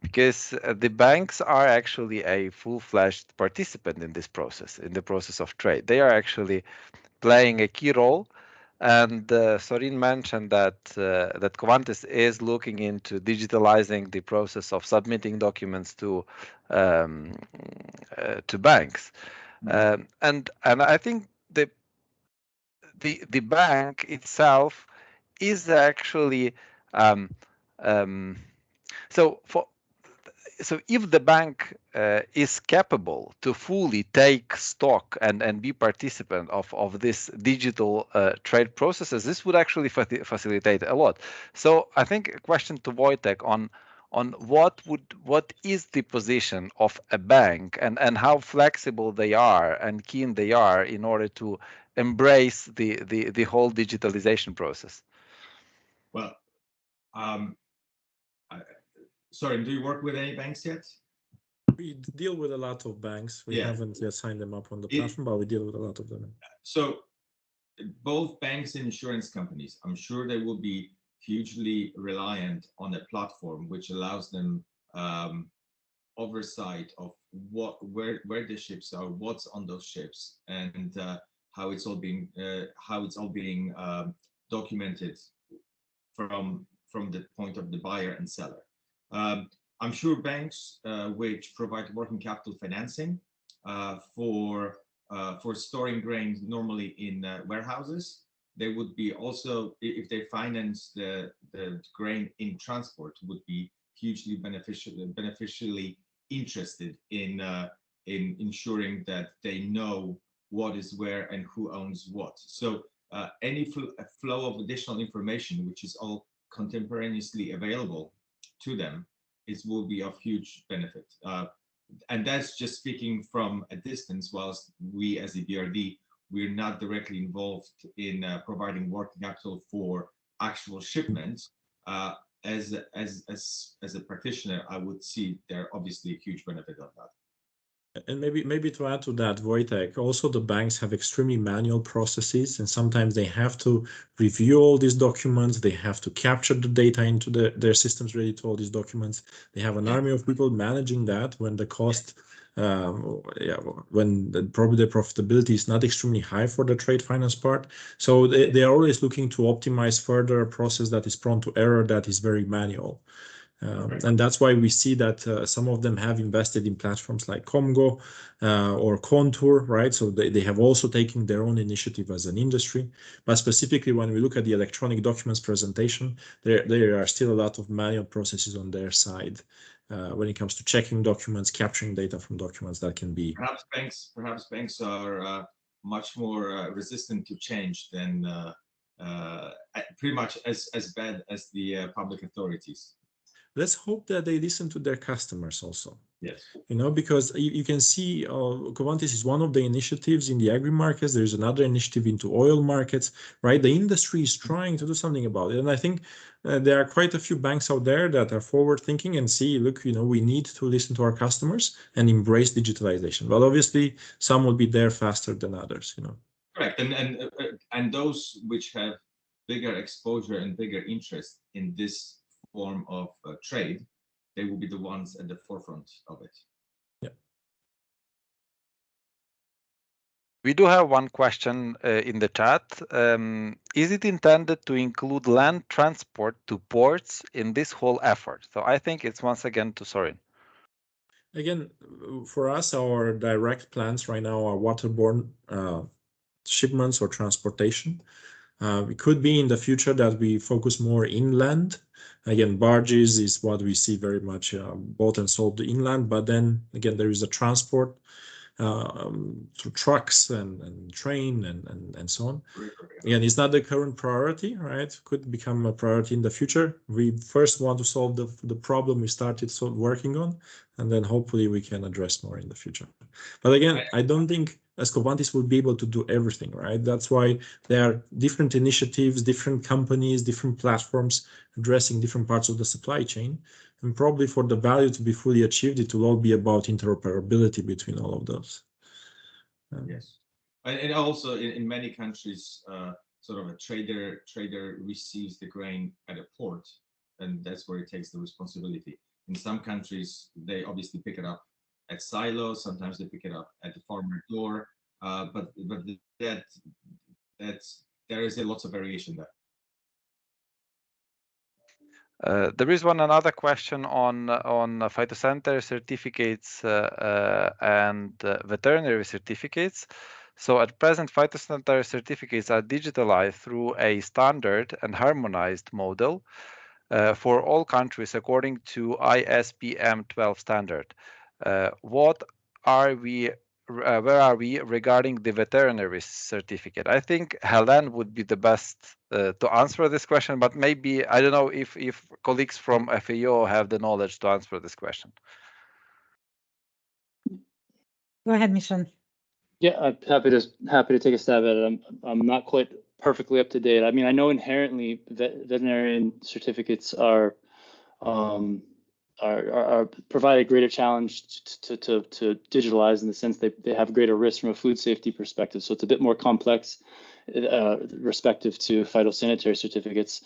because the banks are actually a full-fledged participant in this process, in the process of trade. They are actually playing a key role. And Sorin mentioned that Covantis is looking into digitalizing the process of submitting documents to banks, and I think the bank itself is actually so if the bank is capable to fully take stock and be participant of this digital trade processes, this would actually facilitate a lot. So I think a question to Wojtek on what is the position of a bank and how flexible they are and keen they are in order to embrace the whole digitalization process. Well, sorry, do you work with any banks yet? We deal with a lot of banks. We haven't yet signed them up on the platform, but we deal with a lot of them. So both banks and insurance companies, I'm sure they will be hugely reliant on a platform which allows them oversight of where the ships are, what's on those ships, and how it's all being documented from the point of the buyer and seller. I'm sure banks which provide working capital financing for storing grains normally in warehouses, they would be also, if they finance the grain in transport, would be hugely beneficially interested in ensuring that they know what is where and who owns what. So any flow of additional information, which is all contemporaneously available to them, will be of huge benefit. And that's just speaking from a distance, whilst we as EBRD, we're not directly involved in providing working capital for actual shipments. As a practitioner, I would see there obviously a huge benefit of that. And maybe to add to that, Wojtek, also the banks have extremely manual processes, and sometimes they have to review all these documents. They have to capture the data into their systems ready to all these documents. They have an army of people managing that when the cost, when probably the profitability is not extremely high for the trade finance part. So they are always looking to optimize further a process that is prone to error, that is very manual. And that's why we see that some of them have invested in platforms like Comgo or Contour, right? So they have also taken their own initiative as an industry. But specifically, when we look at the electronic documents presentation, there are still a lot of manual processes on their side when it comes to checking documents, capturing data from documents that can be. Perhaps banks are much more resistant to change than pretty much as bad as the public authorities. Let's hope that they listen to their customers also. Yes. Because you can see Covantis is one of the initiatives in the agri markets. There's another initiative into oil markets, right? The industry is trying to do something about it. And I think there are quite a few banks out there that are forward thinking and see, look, we need to listen to our customers and embrace digitalization. But obviously, some will be there faster than others, Correct. And those which have bigger exposure and bigger interest in this form of trade, they will be the ones at the forefront of it. Yeah. We do have one question in the chat. Is it intended to include land transport to ports in this whole effort? So I think it's once again to Sorin. Again, for us, our direct plans right now are waterborne shipments or transportation. It could be in the future that we focus more inland. Again, barges is what we see very much bought and sold inland, but then again, there is a transport through trucks and train and so on. Again, it's not the current priority, right? Could become a priority in the future. We first want to solve the problem we started working on, and then hopefully we can address more in the future. But again, I don't think as Covantis will be able to do everything, right? That's why there are different initiatives, different companies, different platforms addressing different parts of the supply chain. And probably for the value to be fully achieved, it will all be about interoperability between all of those. Yes. And also in many countries, sort of a trader receives the grain at a port, and that's where it takes the responsibility. In some countries, they obviously pick it up at silos. Sometimes they pick it up at the farmer door. But there is a lot of variation there. There is another question on phytosanitary certificates and veterinary certificates. So at present, phytosanitary certificates are digitalized through a standard and harmonized model for all countries according to ISPM 12 standard. Where are we regarding the veterinary certificate? I think Helen would be the best to answer this question, but maybe, I don't know if colleagues from FAO have the knowledge to answer this question. Go ahead, Mishan. Yeah, I'm happy to take a stab at it. I'm not quite perfectly up to date. I mean, I know inherently veterinarian certificates are provide a greater challenge to digitalize in the sense they have greater risk from a food safety perspective. So it's a bit more complex respective to phytosanitary certificates.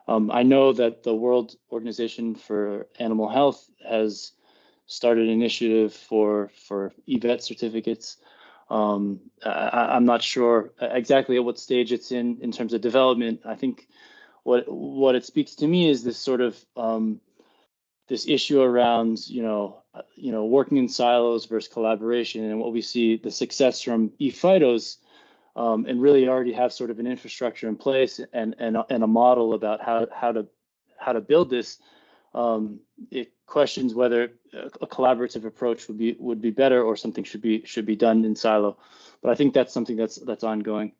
I know that the World Organization for Animal Health has started an initiative for EVET certificates. I'm not sure exactly at what stage it's in terms of development. I think what it speaks to me is this sort of this issue around working in silos versus collaboration, and what we see the success from ePhytos, and really already have sort of an infrastructure in place and a model about how to build this. It questions whether a collaborative approach would be better, or something should be done in silo. But I think that's something that's ongoing.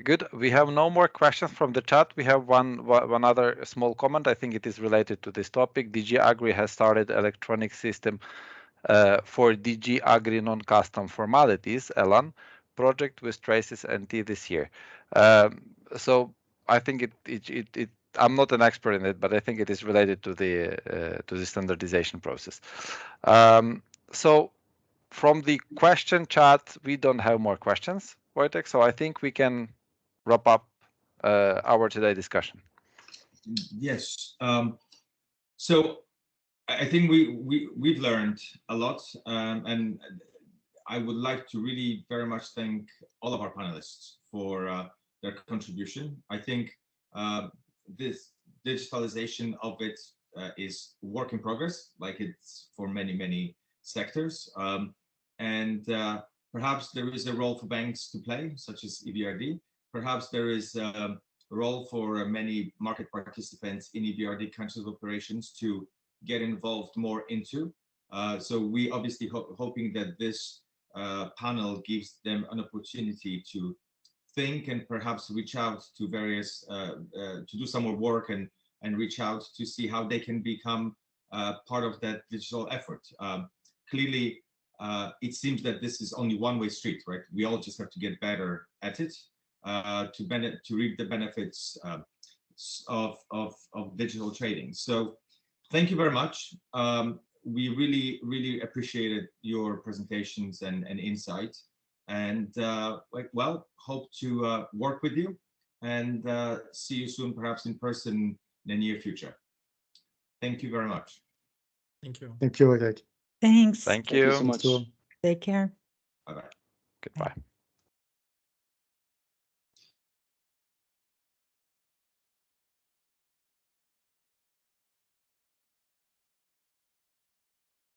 Good. We have no more questions from the chat. We have one other small comment. I think it is related to this topic. DG Agri has started electronic system for DG Agri non-custom formalities, ELAN, project with Traces NT this year. So I think I'm not an expert in it, but I think it is related to the standardization process. So from the question chat, we don't have more questions, Wojtek, so I think we can wrap up our today discussion. Yes. So I think we've learned a lot, and I would like to really very much thank all of our panelists for their contribution. I think this digitalization of it is work in progress, like it's for many sectors, and perhaps there is a role for banks to play, such as EBRD. Perhaps there is a role for many market participants in EBRD countries of operations to get involved more into. So we obviously hoping that this panel gives them an opportunity to think and perhaps reach out to various, to do some more work and reach out to see how they can become part of that digital effort. Clearly, it seems that this is only one-way street, right? We all just have to get better at it to reap the benefits of digital trading. So thank you very much. We really appreciated your presentations and insight, and hope to work with you and see you soon, perhaps in person in the near future. Thank you very much. Thank you. Thank you, Wojtek. Thanks. Thank you. Thank you so much. Take care. Bye-bye. Goodbye.